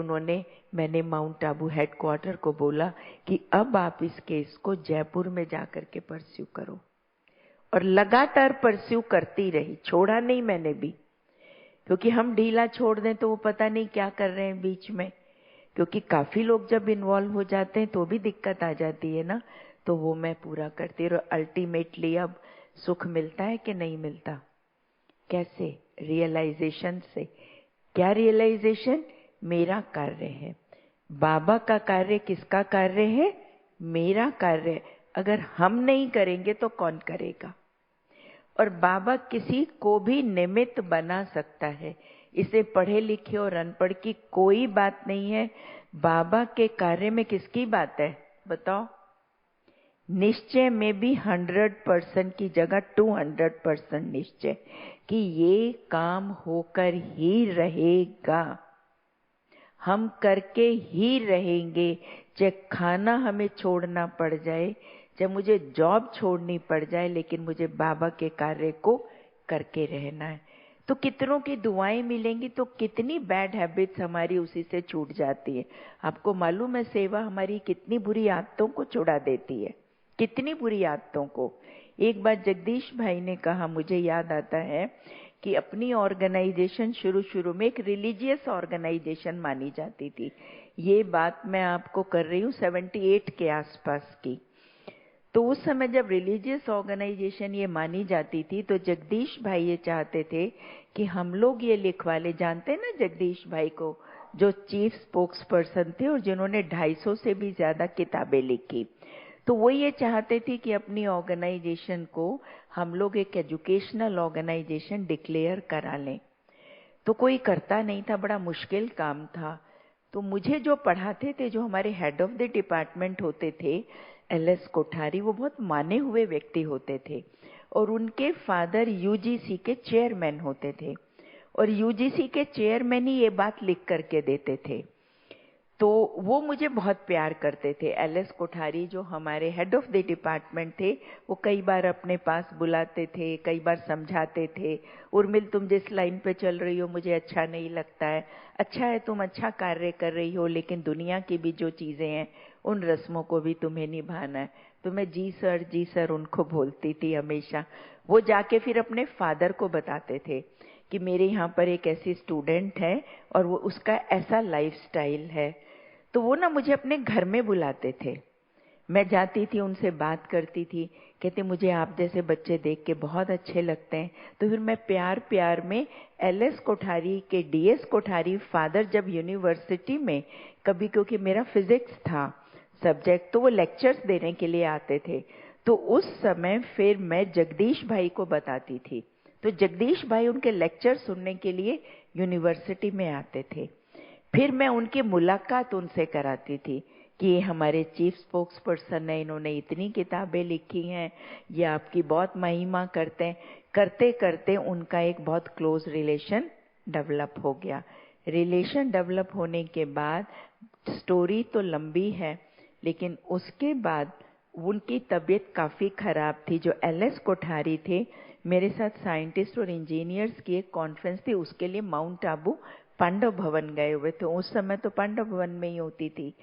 मैंने माउंट आबू हेडक्वार्टर को बोला कि अब आप इस केस को जयपुर में जाकर के परस्यू करो। और लगातार परस्यू करती रही, छोड़ा नहीं मैंने भी। क्योंकि हम ढीला छोड़ दें तो वो पता नहीं क्या कर रहे हैं बीच में। क्योंकि काफी लोग जब इन्वॉल्व हो जाते हैं तो भी दिक्कत आ जाती है ना। तो वो मैं पूरा करती रही। अल्टीमेटली अब सुख मिलता है कि नहीं मिलता? कैसे? रियलाइजेशन से। क्या रियलाइजेशन? मेरा कार्य है। बाबा का कार्य किसका कार्य है? मेरा कार्य। अगर हम नहीं करेंगे तो कौन करेगा? और बाबा किसी को भी निमित्त बना सकता है। इसे पढ़े लिखे और अनपढ़ की कोई बात नहीं है। बाबा के कार्य में किसकी बात है बताओ? निश्चय में भी 100% की जगह 200% निश्चय कि ये काम होकर ही रहेगा, हम करके ही रहेंगे। चाहे खाना हमें छोड़ना पड़ जाए, चाहे मुझे जॉब छोड़नी पड़ जाए, लेकिन मुझे बाबा के कार्य को करके रहना है। तो कितनों की दुआएं मिलेंगी, तो कितनी बैड हैबिट्स हमारी उसी से छूट जाती है। आपको मालूम है सेवा हमारी कितनी बुरी आदतों को छुड़ा देती है, कितनी बुरी आदतों को। एक बार जगदीश भाई ने कहा, मुझे याद आता है कि अपनी ऑर्गेनाइजेशन शुरू में एक रिलीजियस ऑर्गेनाइजेशन मानी जाती थी। ये बात मैं आपको कर रही हूँ 78 के आसपास की। तो उस समय जब रिलीजियस ऑर्गेनाइजेशन ये मानी जाती थी, तो जगदीश भाई ये चाहते थे कि हम लोग ये लिखवा ले। जानते हैं ना जगदीश भाई को, जो चीफ स्पोक्स पर्सन थे और जिन्होंने 250 से भी ज्यादा किताबें लिखी। तो वो ये चाहते थे कि अपनी ऑर्गेनाइजेशन को हम लोग एक एजुकेशनल ऑर्गेनाइजेशन डिक्लेयर करा लें। तो कोई करता नहीं था, बड़ा मुश्किल काम था। तो मुझे जो पढ़ाते थे, जो हमारे हेड ऑफ द डिपार्टमेंट होते थे, LS कोठारी, वो बहुत माने हुए व्यक्ति होते थे। और उनके फादर यूजीसी के चेयरमैन होते थे, और यूजीसी के चेयरमैन ही ये बात लिख करके देते थे। तो वो मुझे बहुत प्यार करते थे। एलएस कोठारी जो हमारे हेड ऑफ द डिपार्टमेंट थे, वो कई बार अपने पास बुलाते थे, कई बार समझाते थे, उर्मिल तुम जिस लाइन पे चल रही हो मुझे अच्छा नहीं लगता है, अच्छा है तुम अच्छा कार्य कर रही हो, लेकिन दुनिया की भी जो चीजें हैं उन रस्मों को भी तुम्हें निभाना है। तो मैं जी सर उनको बोलती थी हमेशा। वो जाके फिर अपने फादर को बताते थे कि मेरे यहाँ पर एक ऐसी स्टूडेंट है और वो उसका ऐसा लाइफस्टाइल है। तो वो ना मुझे अपने घर में बुलाते थे, मैं जाती थी, उनसे बात करती थी, कहते मुझे आप जैसे बच्चे देख के बहुत अच्छे लगते हैं। तो फिर मैं प्यार प्यार में एलएस कोठारी के डीएस कोठारी फादर जब यूनिवर्सिटी में कभी, क्योंकि मेरा फिजिक्स था सब्जेक्ट, तो वो लेक्चर्स देने के लिए आते थे, तो उस समय फिर मैं जगदीश भाई को बताती थी। तो जगदीश भाई उनके लेक्चर सुनने के लिए यूनिवर्सिटी में आते थे। फिर मैं उनकी मुलाकात उनसे कराती थी कि ये हमारे चीफ स्पोक्स पर्सन है, इन्होंने इतनी किताबें लिखी हैं, ये आपकी बहुत महिमा करते हैं। करते करते उनका एक बहुत क्लोज रिलेशन डेवलप हो गया। रिलेशन डेवलप होने के बाद स्टोरी तो लंबी है, लेकिन उसके बाद उनकी तबीयत काफी खराब थी। जो एलएस कोठारी थे, मेरे साथ साइंटिस्ट और इंजीनियर्स की एक कॉन्फ्रेंस थी, उसके लिए माउंट आबू पांडव भवन गए हुए थे। उस समय तो पांडव भवन में ही होती थी।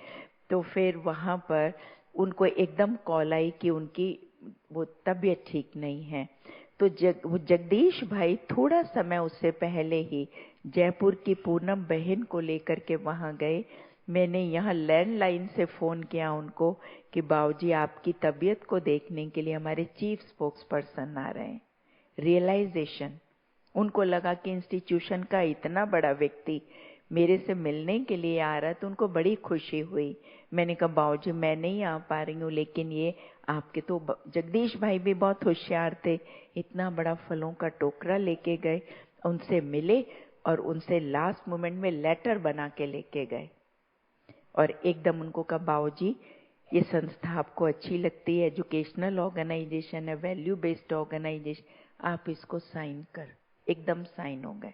तो फिर वहां पर उनको एकदम कॉल आई कि उनकी वो तबीयत ठीक नहीं है। तो वो जगदीश भाई थोड़ा समय उससे पहले ही जयपुर की पूनम बहन को लेकर के वहां गए। मैंने यहाँ लैंडलाइन से फोन किया उनको कि बाबूजी आपकी तबीयत को देखने के लिए हमारे चीफ स्पोक्स पर्सन आ रहे हैं। रियलाइजेशन, उनको लगा कि इंस्टीट्यूशन का इतना बड़ा व्यक्ति मेरे से मिलने के लिए आ रहा है, तो उनको बड़ी खुशी हुई। मैंने कहा बाबूजी मैं नहीं आ पा रही हूँ, लेकिन ये आपके तो जगदीश भाई भी बहुत होशियार थे, इतना बड़ा फलों का टोकरा लेके गए, उनसे मिले और उनसे लास्ट मोमेंट में लेटर बना के लेके गए। और एकदम उनको कहा बाबूजी ये संस्था आपको अच्छी लगती है, एजुकेशनल ऑर्गेनाइजेशन है, वैल्यू बेस्ड ऑर्गेनाइजेशन, आप इसको साइन कर। एकदम साइन हो गए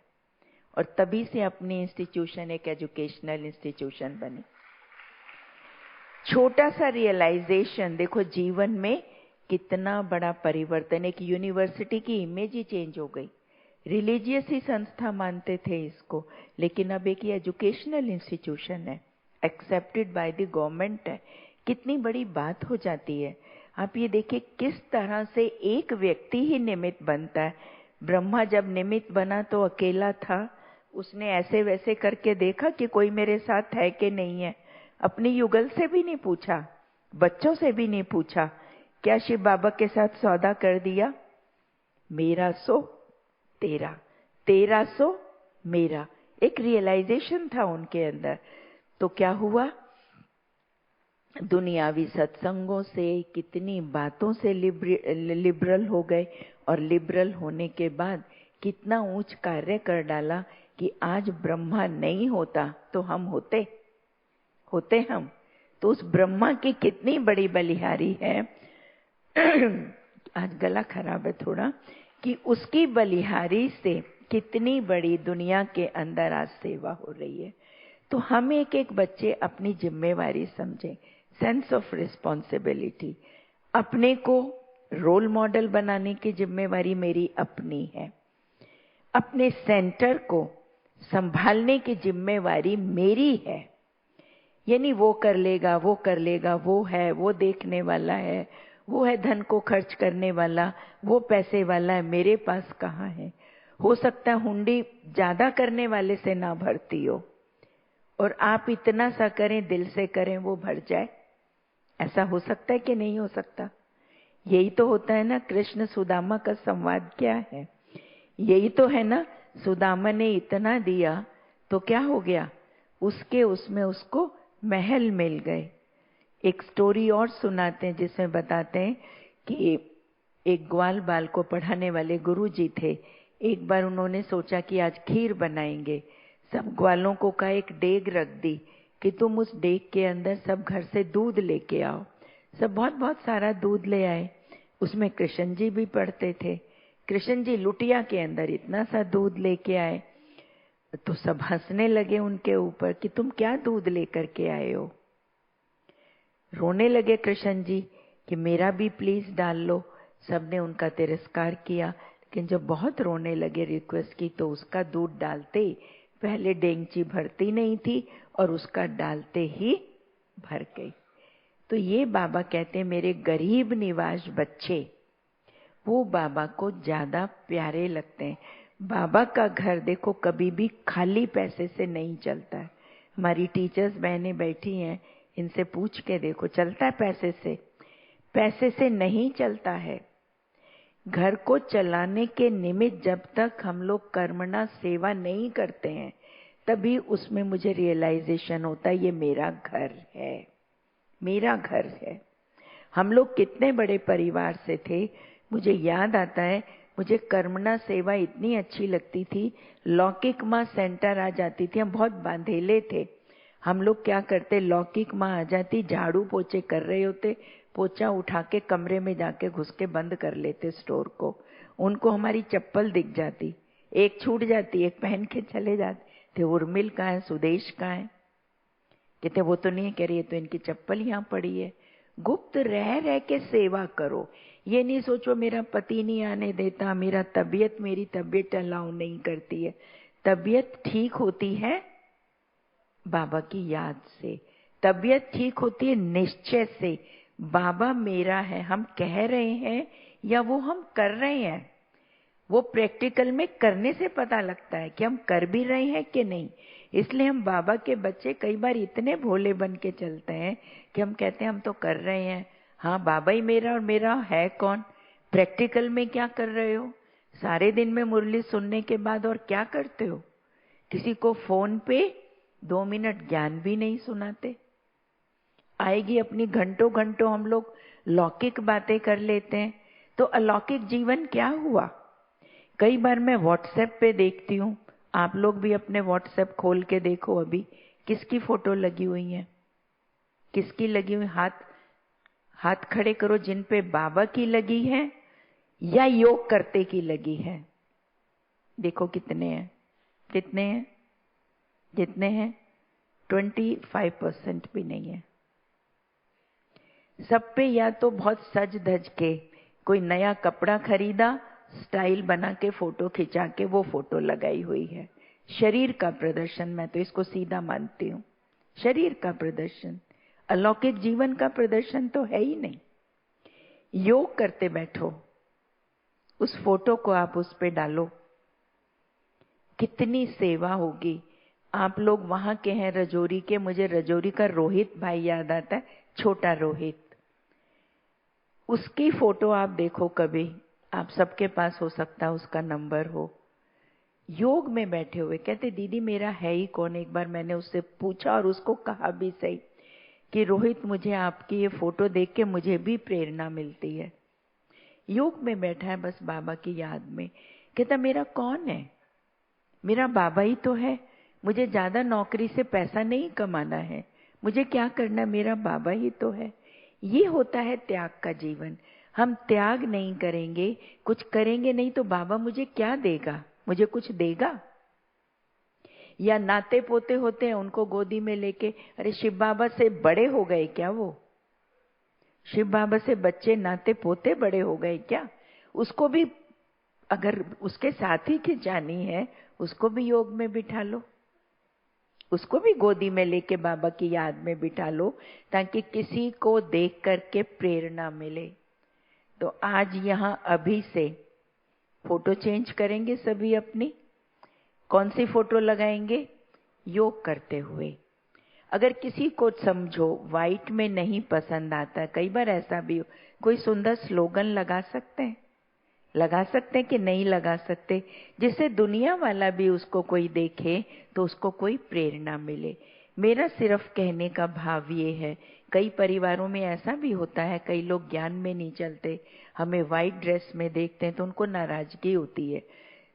और तभी से अपनी इंस्टीट्यूशन एक एजुकेशनल इंस्टीट्यूशन बनी। छोटा सा रियलाइजेशन देखो जीवन में कितना बड़ा परिवर्तन। एक यूनिवर्सिटी की इमेज ही चेंज हो गई। रिलीजियस ही संस्था मानते थे इसको, लेकिन अब एक ये एजुकेशनल इंस्टीट्यूशन है, एक्सेप्टेड बाय द गवर्नमेंट है। कितनी बड़ी बात हो जाती है। आप ये देखिए किस तरह से एक व्यक्ति ही निमित्त बनता है। ब्रह्मा जब निमित्त बना तो अकेला था, उसने ऐसे वैसे करके देखा कि कोई मेरे साथ है कि नहीं है। अपनी युगल से भी नहीं पूछा, बच्चों से भी नहीं पूछा, क्या शिव बाबा के साथ सौदा कर दिया? मेरा सो तेरा, तेरा सो मेरा। एक रियलाइजेशन था उनके अंदर। तो क्या हुआ, दुनियावी सत्संगों से, कितनी बातों से लिबरल हो गए, और लिबरल होने के बाद कितना ऊंच कार्य कर डाला कि आज ब्रह्मा नहीं होता तो हम होते हम। तो उस ब्रह्मा की कितनी बड़ी बलिहारी है आज गला खराब है थोड़ा, कि उसकी बलिहारी से कितनी बड़ी दुनिया के अंदर आज सेवा हो रही है। तो हम एक एक बच्चे अपनी जिम्मेवारी समझें, सेंस ऑफ रिस्पॉन्सिबिलिटी। अपने को रोल मॉडल बनाने की जिम्मेवारी मेरी अपनी है, अपने सेंटर को संभालने की जिम्मेवारी मेरी है। यानी वो कर लेगा, वो कर लेगा, वो है, वो देखने वाला है, वो है धन को खर्च करने वाला, वो पैसे वाला है, मेरे पास कहाँ है। हो सकता है हुंडी ज्यादा करने वाले से ना भरती हो, और आप इतना सा करें, दिल से करें, वो भर जाए। ऐसा हो सकता है कि नहीं हो सकता? यही तो होता है ना। कृष्ण सुदामा का संवाद क्या है? यही तो है ना। सुदामा ने इतना दिया तो क्या हो गया, उसके उसमें उसको महल मिल गए। एक स्टोरी और सुनाते हैं जिसमें बताते हैं कि एक ग्वाल बाल को पढ़ाने वाले गुरुजी थे। एक बार उन्होंने सोचा कि आज खीर बनाएंगे। सब ग्वालों को का एक डेग रख दी कि तुम उस डेग के अंदर सब घर से दूध लेके आओ। सब बहुत बहुत सारा दूध ले आए। उसमें कृष्ण जी भी पढ़ते थे। कृष्ण जी लुटिया के अंदर इतना सा दूध लेके आए तो सब हंसने लगे उनके ऊपर कि तुम क्या दूध लेकर के आए हो। रोने लगे कृष्ण जी कि मेरा भी प्लीज डाल लो। सबने उनका तिरस्कार किया, लेकिन जब बहुत रोने लगे रिक्वेस्ट की तो उसका दूध डालते पहले डेंगची भरती नहीं थी और उसका डालते ही भर गई। तो ये बाबा कहते मेरे गरीब निवाज बच्चे वो बाबा को ज्यादा प्यारे लगते हैं। बाबा का घर देखो कभी भी खाली पैसे से नहीं चलता है। हमारी टीचर्स बहनें बैठी हैं, इनसे पूछ के देखो चलता है पैसे से? पैसे से नहीं चलता है। घर को चलाने के निमित्त जब तक हम लोग कर्मणा सेवा नहीं करते हैं तभी उसमें मुझे रियलाइजेशन होता है ये मेरा घर है, मेरा घर है। हम लोग कितने बड़े परिवार से थे। मुझे याद आता है मुझे कर्मणा सेवा इतनी अच्छी लगती थी। लौकिक माँ सेंटर आ जाती थी, हम बहुत बांधेले थे। हम लोग क्या करते, लौकिक माँ आ जाती, झाड़ू पोछे कर रहे होते, पोछा उठा के कमरे में जाके घुस के बंद कर लेते स्टोर को। उनको हमारी चप्पल दिख जाती, एक छूट जाती, एक पहन के चले जाते थे। उर्मिल कहाँ है, सुदेश कहाँ है? कहते वो तो नहीं, कह रही है तो इनकी चप्पल यहाँ पड़ी है। गुप्त रह रह के सेवा करो। ये नहीं सोचो मेरा पति नहीं आने देता, मेरी तबीयत अलाउ नहीं करती है। तबीयत ठीक होती है बाबा की याद से, तबीयत ठीक होती है निश्चय से। बाबा मेरा है हम कह रहे हैं या वो हम कर रहे हैं, वो प्रैक्टिकल में करने से पता लगता है कि हम कर भी रहे हैं कि नहीं। इसलिए हम बाबा के बच्चे कई बार इतने भोले बन के चलते हैं कि हम कहते हैं हम तो कर रहे हैं। हाँ बाबा ही मेरा और मेरा है कौन? प्रैक्टिकल में क्या कर रहे हो? सारे दिन में मुरली सुनने के बाद और क्या करते हो? किसी को फोन पे 2 मिनट ज्ञान भी नहीं सुनाते। आएगी अपनी घंटों घंटों हम लोग लौकिक बातें कर लेते हैं, तो अलौकिक जीवन क्या हुआ? कई बार मैं व्हाट्सएप पे देखती हूँ, आप लोग भी अपने व्हाट्सएप खोल के देखो अभी किसकी फोटो लगी हुई है, किसकी लगी हुई? हाथ खड़े करो जिन पे बाबा की लगी है या योग करते की लगी है। देखो कितने हैं, कितने हैं, कितने हैं? 25% भी नहीं है। सब पे या तो बहुत सज धज के कोई नया कपड़ा खरीदा, स्टाइल बना के फोटो खिंचा के वो फोटो लगाई हुई है। शरीर का प्रदर्शन, मैं तो इसको सीधा मानती हूँ, शरीर का प्रदर्शन। अलौकिक जीवन का प्रदर्शन तो है ही नहीं। योग करते बैठो, उस फोटो को आप उस पे डालो, कितनी सेवा होगी। आप लोग वहां के हैं रजौरी के, मुझे रजौरी का रोहित भाई याद आता है, छोटा रोहित। उसकी फोटो आप देखो कभी, आप सबके पास हो सकता है उसका नंबर हो। योग में बैठे हुए कहते दीदी मेरा है ही कौन? एक बार मैंने उससे पूछा और उसको कहा भी सही कि रोहित मुझे आपकी ये फोटो देख के मुझे भी प्रेरणा मिलती है। योग में बैठा है बस बाबा की याद में। कहता मेरा कौन है? मेरा बाबा ही तो है। मुझे ज्यादा नौकरी से पैसा नहीं कमाना है, मुझे क्या करना, मेरा बाबा ही तो है। ये होता है त्याग का जीवन। हम त्याग नहीं करेंगे, कुछ करेंगे नहीं तो बाबा मुझे क्या देगा? मुझे कुछ देगा? या नाते पोते होते हैं उनको गोदी में लेके, अरे शिव बाबा से बड़े हो गए क्या वो? शिव बाबा से बच्चे नाते पोते बड़े हो गए क्या? उसको भी अगर उसके साथ ही खिंचानी है उसको भी योग में बिठा लो, उसको भी गोदी में लेके बाबा की याद में बिठा लो, ताकि किसी को देख करके प्रेरणा मिले। तो आज यहाँ अभी से फोटो चेंज करेंगे सभी अपनी। कौन सी फोटो लगाएंगे? योग करते हुए। अगर किसी को समझो व्हाइट में नहीं पसंद आता, कई बार ऐसा भी हो, कोई सुंदर स्लोगन लगा सकते हैं, लगा सकते हैं कि नहीं लगा सकते, जिससे दुनिया वाला भी उसको कोई देखे तो उसको कोई प्रेरणा मिले। मेरा सिर्फ कहने का भाव ये है, कई परिवारों में ऐसा भी होता है, कई लोग ज्ञान में नहीं चलते, हमें व्हाइट ड्रेस में देखते हैं तो उनको नाराजगी होती है।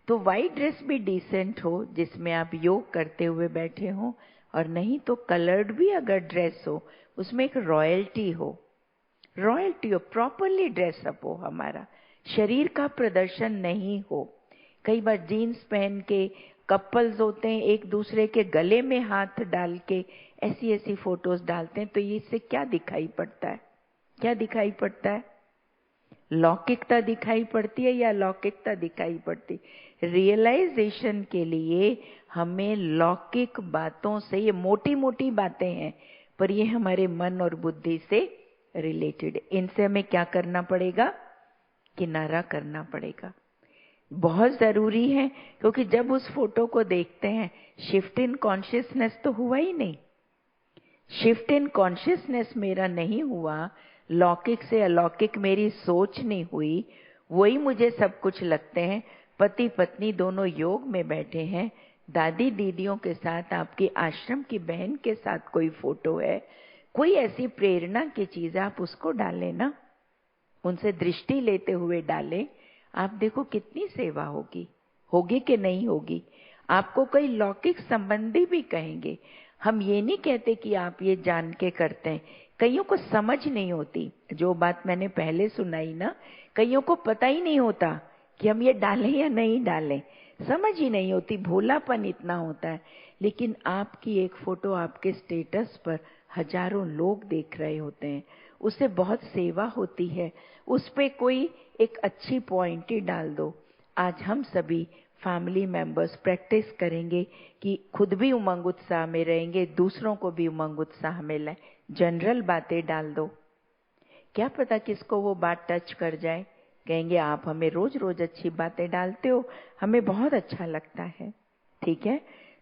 तो व्हाइट ड्रेस भी डिसेंट हो जिसमें आप योग करते हुए बैठे हो, और नहीं तो कलर्ड भी अगर ड्रेस हो उसमें एक रॉयल्टी हो, रॉयल्टी हो, प्रॉपरली ड्रेसअप हो, हमारा शरीर का प्रदर्शन नहीं हो। कई बार जीन्स पहन के कपल्स होते हैं, एक दूसरे के गले में हाथ डाल के ऐसी ऐसी फोटोज डालते हैं, तो ये इससे क्या दिखाई पड़ता है? क्या दिखाई पड़ता है? लौकिकता दिखाई पड़ती है या अलौकिकता दिखाई पड़ती? रियलाइजेशन के लिए हमें लौकिक बातों से, ये मोटी मोटी बातें हैं पर ये हमारे मन और बुद्धि से रिलेटेड, इनसे हमें क्या करना पड़ेगा? किनारा करना पड़ेगा। बहुत जरूरी है, क्योंकि जब उस फोटो को देखते हैं, शिफ्ट इन कॉन्शियसनेस तो हुआ ही नहीं। शिफ्ट इन कॉन्शियसनेस मेरा नहीं हुआ, लौकिक से अलौकिक मेरी सोच नहीं हुई, वही मुझे सब कुछ लगते हैं। पति पत्नी दोनों योग में बैठे हैं, दादी दीदियों के साथ, आपके आश्रम की बहन के साथ कोई फोटो है, कोई ऐसी प्रेरणा की चीज आप उसको डालें ना, उनसे दृष्टि लेते हुए डालें। आप देखो कितनी सेवा होगी, होगी कि नहीं होगी? आपको कई लौकिक संबंधी भी कहेंगे। हम ये नहीं कहते कि आप ये जान के करते हैं, कईयों को समझ नहीं होती। जो बात मैंने पहले सुनाई ना, कईयों को पता ही नहीं होता कि हम ये डालें या नहीं डालें, समझ ही नहीं होती, भोलापन इतना होता है। लेकिन आपकी एक फोटो आपके स्टेटस पर हजारों लोग देख रहे होते हैं, उससे बहुत सेवा होती है। उस पे कोई एक अच्छी पॉइंट ही डाल दो। आज हम सभी फैमिली मेंबर्स प्रैक्टिस करेंगे कि खुद भी उमंग उत्साह में रहेंगे, दूसरों को भी उमंग उत्साह में लाएं। जनरल बातें डाल दो, क्या पता किसको वो बात टच कर जाए। कहेंगे आप हमें रोज रोज अच्छी बातें डालते हो, हमें बहुत अच्छा लगता है। ठीक है,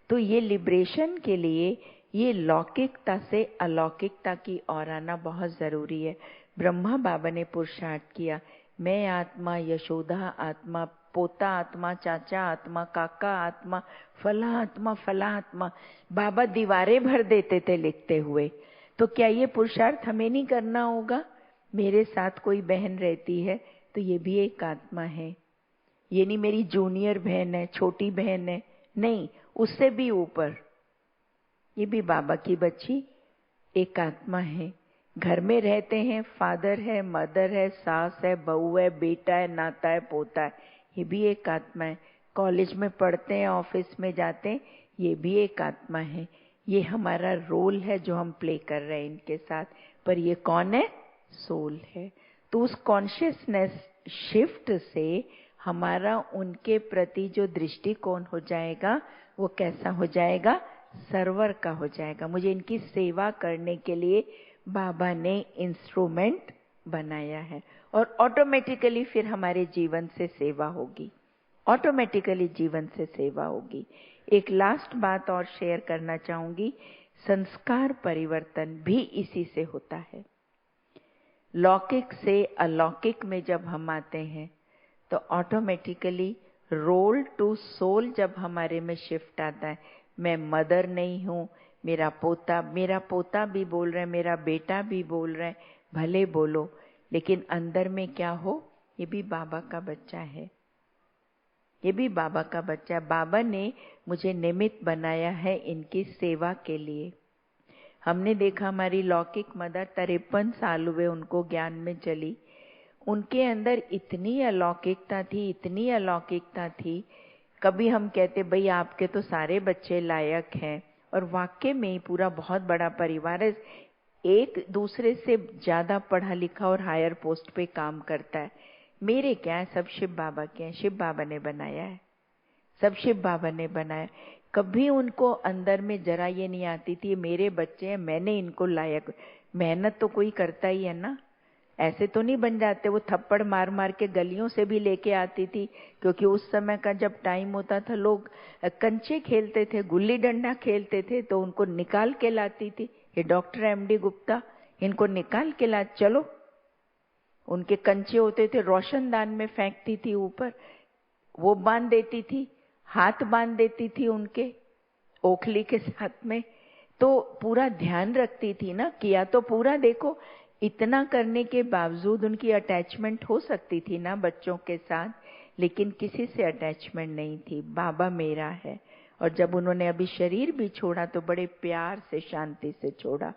तो ये लिबरेशन के लिए ये लौकिकता से अलौकिकता की ओर आना बहुत जरूरी है। ब्रह्मा बाबा ने पुरुषार्थ किया, मैं आत्मा, यशोदा आत्मा, पोता आत्मा, चाचा आत्मा, काका आत्मा, फला आत्मा, फला आत्मा। बाबा दीवारें भर देते थे लिखते हुए। तो क्या ये पुरुषार्थ हमें नहीं करना होगा? मेरे साथ कोई बहन रहती है तो ये भी एक आत्मा है। ये नहीं मेरी जूनियर बहन है, छोटी बहन है, नहीं, उससे भी ऊपर ये भी बाबा की बच्ची एक आत्मा है। घर में रहते हैं, फादर है, मदर है, सास है, बहू है, बेटा है, नाता है, पोता है, ये भी एक आत्मा है। कॉलेज में पढ़ते हैं, ऑफिस में जाते हैं, ये भी एक आत्मा है। ये हमारा रोल है जो हम प्ले कर रहे हैं इनके साथ, पर ये कौन है? सोल है। तो उस कॉन्शियसनेस शिफ्ट से हमारा उनके प्रति जो दृष्टिकोण हो जाएगा वो कैसा हो जाएगा? सर्वर का हो जाएगा। मुझे इनकी सेवा करने के लिए बाबा ने इंस्ट्रूमेंट बनाया है, और ऑटोमेटिकली फिर हमारे जीवन से सेवा होगी, ऑटोमेटिकली जीवन से सेवा होगी। एक लास्ट बात और शेयर करना चाहूंगी, संस्कार परिवर्तन भी इसी से होता है। लौकिक से अलौकिक में जब हम आते हैं तो ऑटोमेटिकली रोल टू सोल जब हमारे में शिफ्ट आता है। मैं मदर नहीं हूँ, मेरा पोता भी बोल रहा है, मेरा बेटा भी बोल रहा है, भले बोलो, लेकिन अंदर में क्या हो? ये भी बाबा का बच्चा है, ये भी बाबा का बच्चा है। बाबा ने मुझे निमित्त बनाया है इनकी सेवा के लिए। हमने देखा हमारी लौकिक मदर 53 साल हुए उनको ज्ञान में चली, उनके अंदर इतनी अलौकिकता थी, इतनी अलौकिकता थी। कभी हम कहते भाई आपके तो सारे बच्चे लायक हैं, और वाकई में ही पूरा बहुत बड़ा परिवार है, एक दूसरे से ज्यादा पढ़ा लिखा और हायर पोस्ट पे काम करता है। मेरे क्या है, सब शिव बाबा के हैं, शिव बाबा ने बनाया है, सब शिव बाबा ने बनाया। कभी उनको अंदर में जरा ये नहीं आती थी मेरे बच्चे हैं, मैंने इनको लायक। मेहनत तो कोई करता ही है ना, ऐसे तो नहीं बन जाते। वो थप्पड़ मार मार के गलियों से भी लेके आती थी, क्योंकि उस समय का जब टाइम होता था लोग कंचे खेलते थे, गुल्ली डंडा खेलते थे, तो उनको निकाल के लाती थी। ये डॉक्टर एमडी गुप्ता, इनको निकाल के ला, चलो। उनके कंचे होते थे, रोशनदान में फेंकती थी ऊपर, वो बांध देती थी, हाथ बांध देती थी उनके ओखली के साथ में, तो पूरा ध्यान रखती थी ना। किया तो पूरा, देखो इतना करने के बावजूद उनकी अटैचमेंट हो सकती थी ना बच्चों के साथ, लेकिन किसी से अटैचमेंट नहीं थी। बाबा मेरा है, और जब उन्होंने अभी शरीर भी छोड़ा तो बड़े प्यार से, शांति से छोड़ा।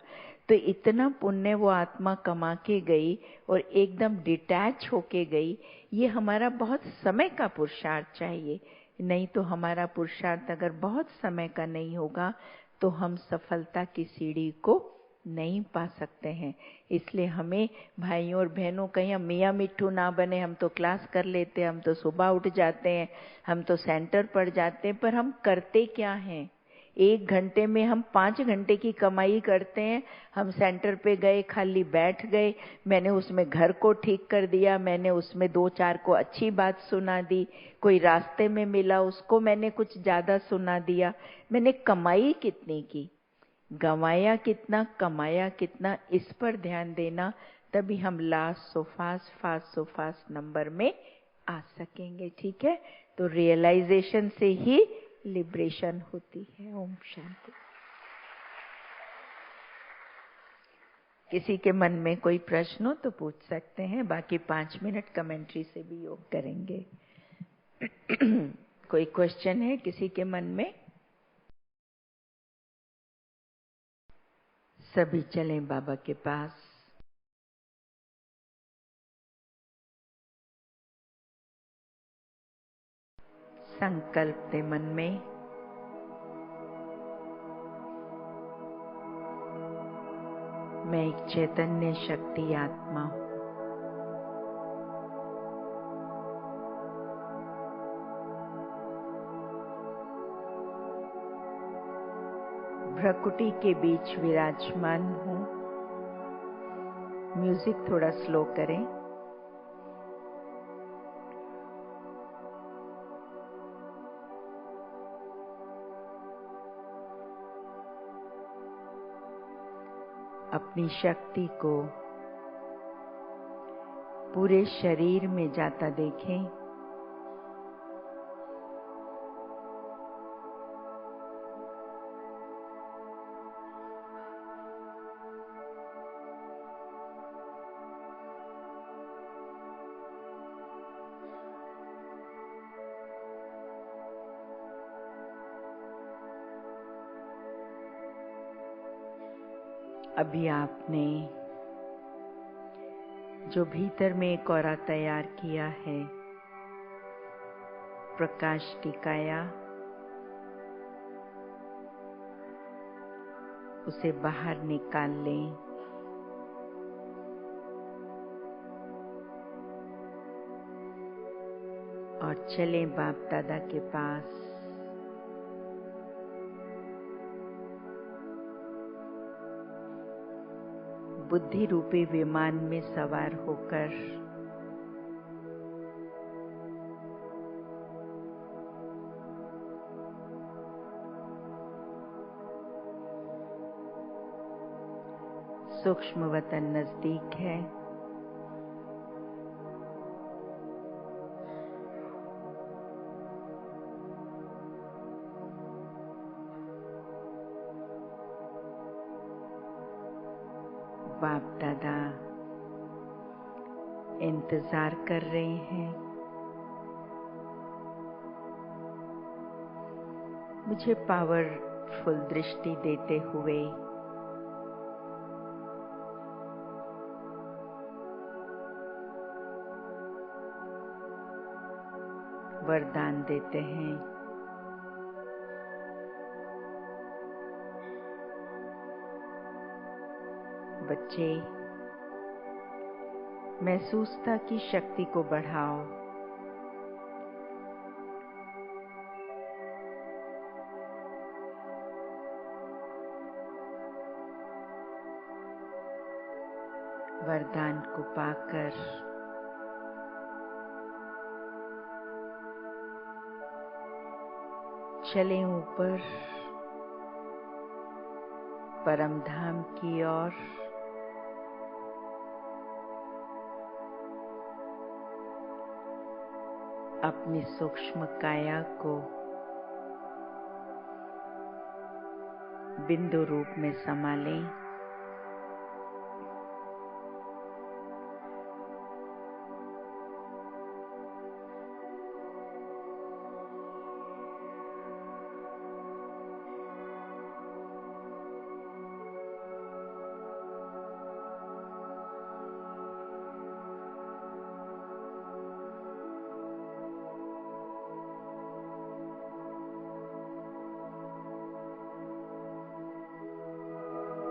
तो इतना पुण्य वो आत्मा कमा के गई और एकदम डिटैच होके गई। ये हमारा बहुत समय का पुरुषार्थ चाहिए, नहीं तो हमारा पुरुषार्थ अगर बहुत समय का नहीं होगा तो हम सफलता की सीढ़ी को नहीं पा सकते हैं। इसलिए हमें भाइयों और बहनों, कहीं हम मियाँ मिट्ठू ना बने। हम तो क्लास कर लेते हैं, हम तो सुबह उठ जाते हैं, हम तो सेंटर पढ़ जाते हैं, पर हम करते क्या हैं? 1 घंटे में हम 5 घंटे की कमाई करते हैं। हम सेंटर पे गए, खाली बैठ गए, मैंने उसमें घर को ठीक कर दिया, मैंने उसमें 2-4 को अच्छी बात सुना दी, कोई रास्ते में मिला उसको मैंने कुछ ज्यादा सुना दिया। मैंने कमाई कितनी की, गंवाया कितना, कमाया कितना, इस पर ध्यान देना। तभी हम लास्ट सो फास्ट नंबर में आ सकेंगे। ठीक है, तो रियलाइजेशन से ही लिबरेशन होती है। ओम शांति। किसी के मन में कोई प्रश्न हो तो पूछ सकते हैं, बाकी 5 मिनट कमेंट्री से भी योग करेंगे। कोई क्वेश्चन है किसी के मन में? सभी चलें बाबा के पास। संकल्प दे मन में, मैं एक चैतन्य शक्ति आत्मा हूँ। भ्रकुटी के बीच विराजमान हूँ। म्यूजिक थोड़ा स्लो करें। अपनी शक्ति को पूरे शरीर में जाता देखें। अभी आपने जो भीतर में एक औरा तैयार किया है, प्रकाश की काया, उसे बाहर निकाल लें। और चलें बाप दादा के पास। बुद्धि रूपी विमान में सवार होकर सूक्ष्म वतन नजदीक है। बाप दादा इंतजार कर रहे हैं। मुझे पावरफुल दृष्टि देते हुए वरदान देते हैं। बच्चे, महसूसता की शक्ति को बढ़ाओ। वरदान को पाकर चलें ऊपर परम धाम की ओर। अपनी सूक्ष्म काया को बिंदु रूप में संभालें।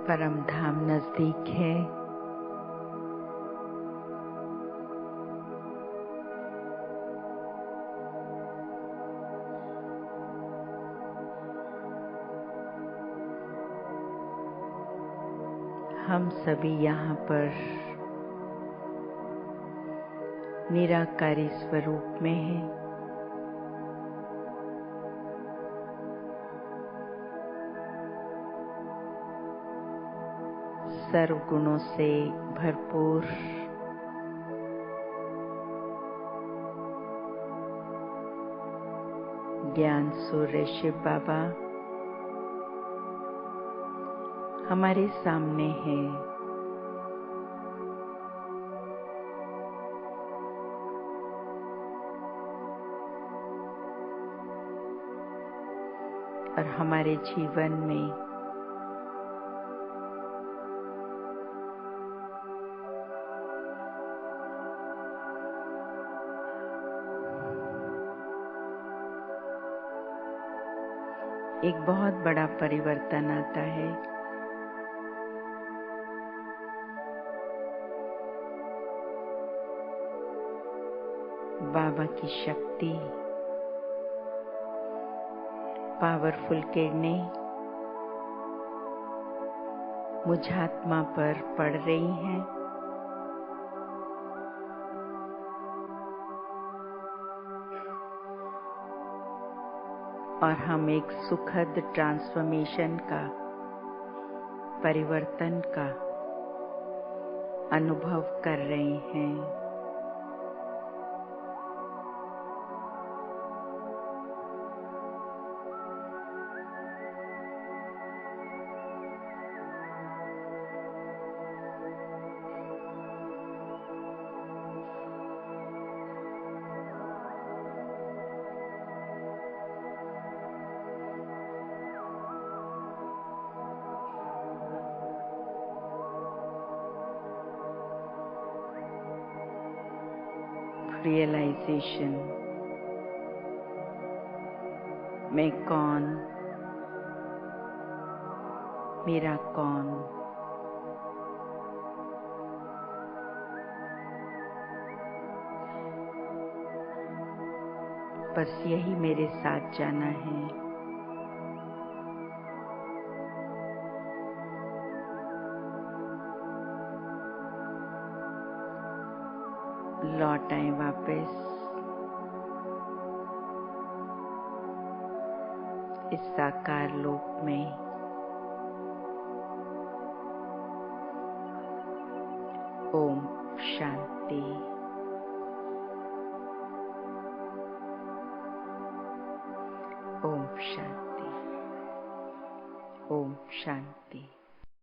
परम धाम नजदीक है। हम सभी यहाँ पर निराकारी स्वरूप में हैं। सर्व गुणों से भरपूर, ज्ञान सूर्य शिव बाबा हमारे सामने है। और हमारे जीवन में एक बहुत बड़ा परिवर्तन आता है। बाबा की शक्ति, पावरफुल किरणें मुझ आत्मा पर पड़ रही हैं। और हम एक सुखद ट्रांसफॉर्मेशन का, परिवर्तन का अनुभव कर रहे हैं। रियलाइजेशन, मैं कौन, मेरा कौन, बस यही मेरे साथ जाना है। लौट आए वापस इस साकार लोक में। ओम शांति। ओम शांति। ओम शांति।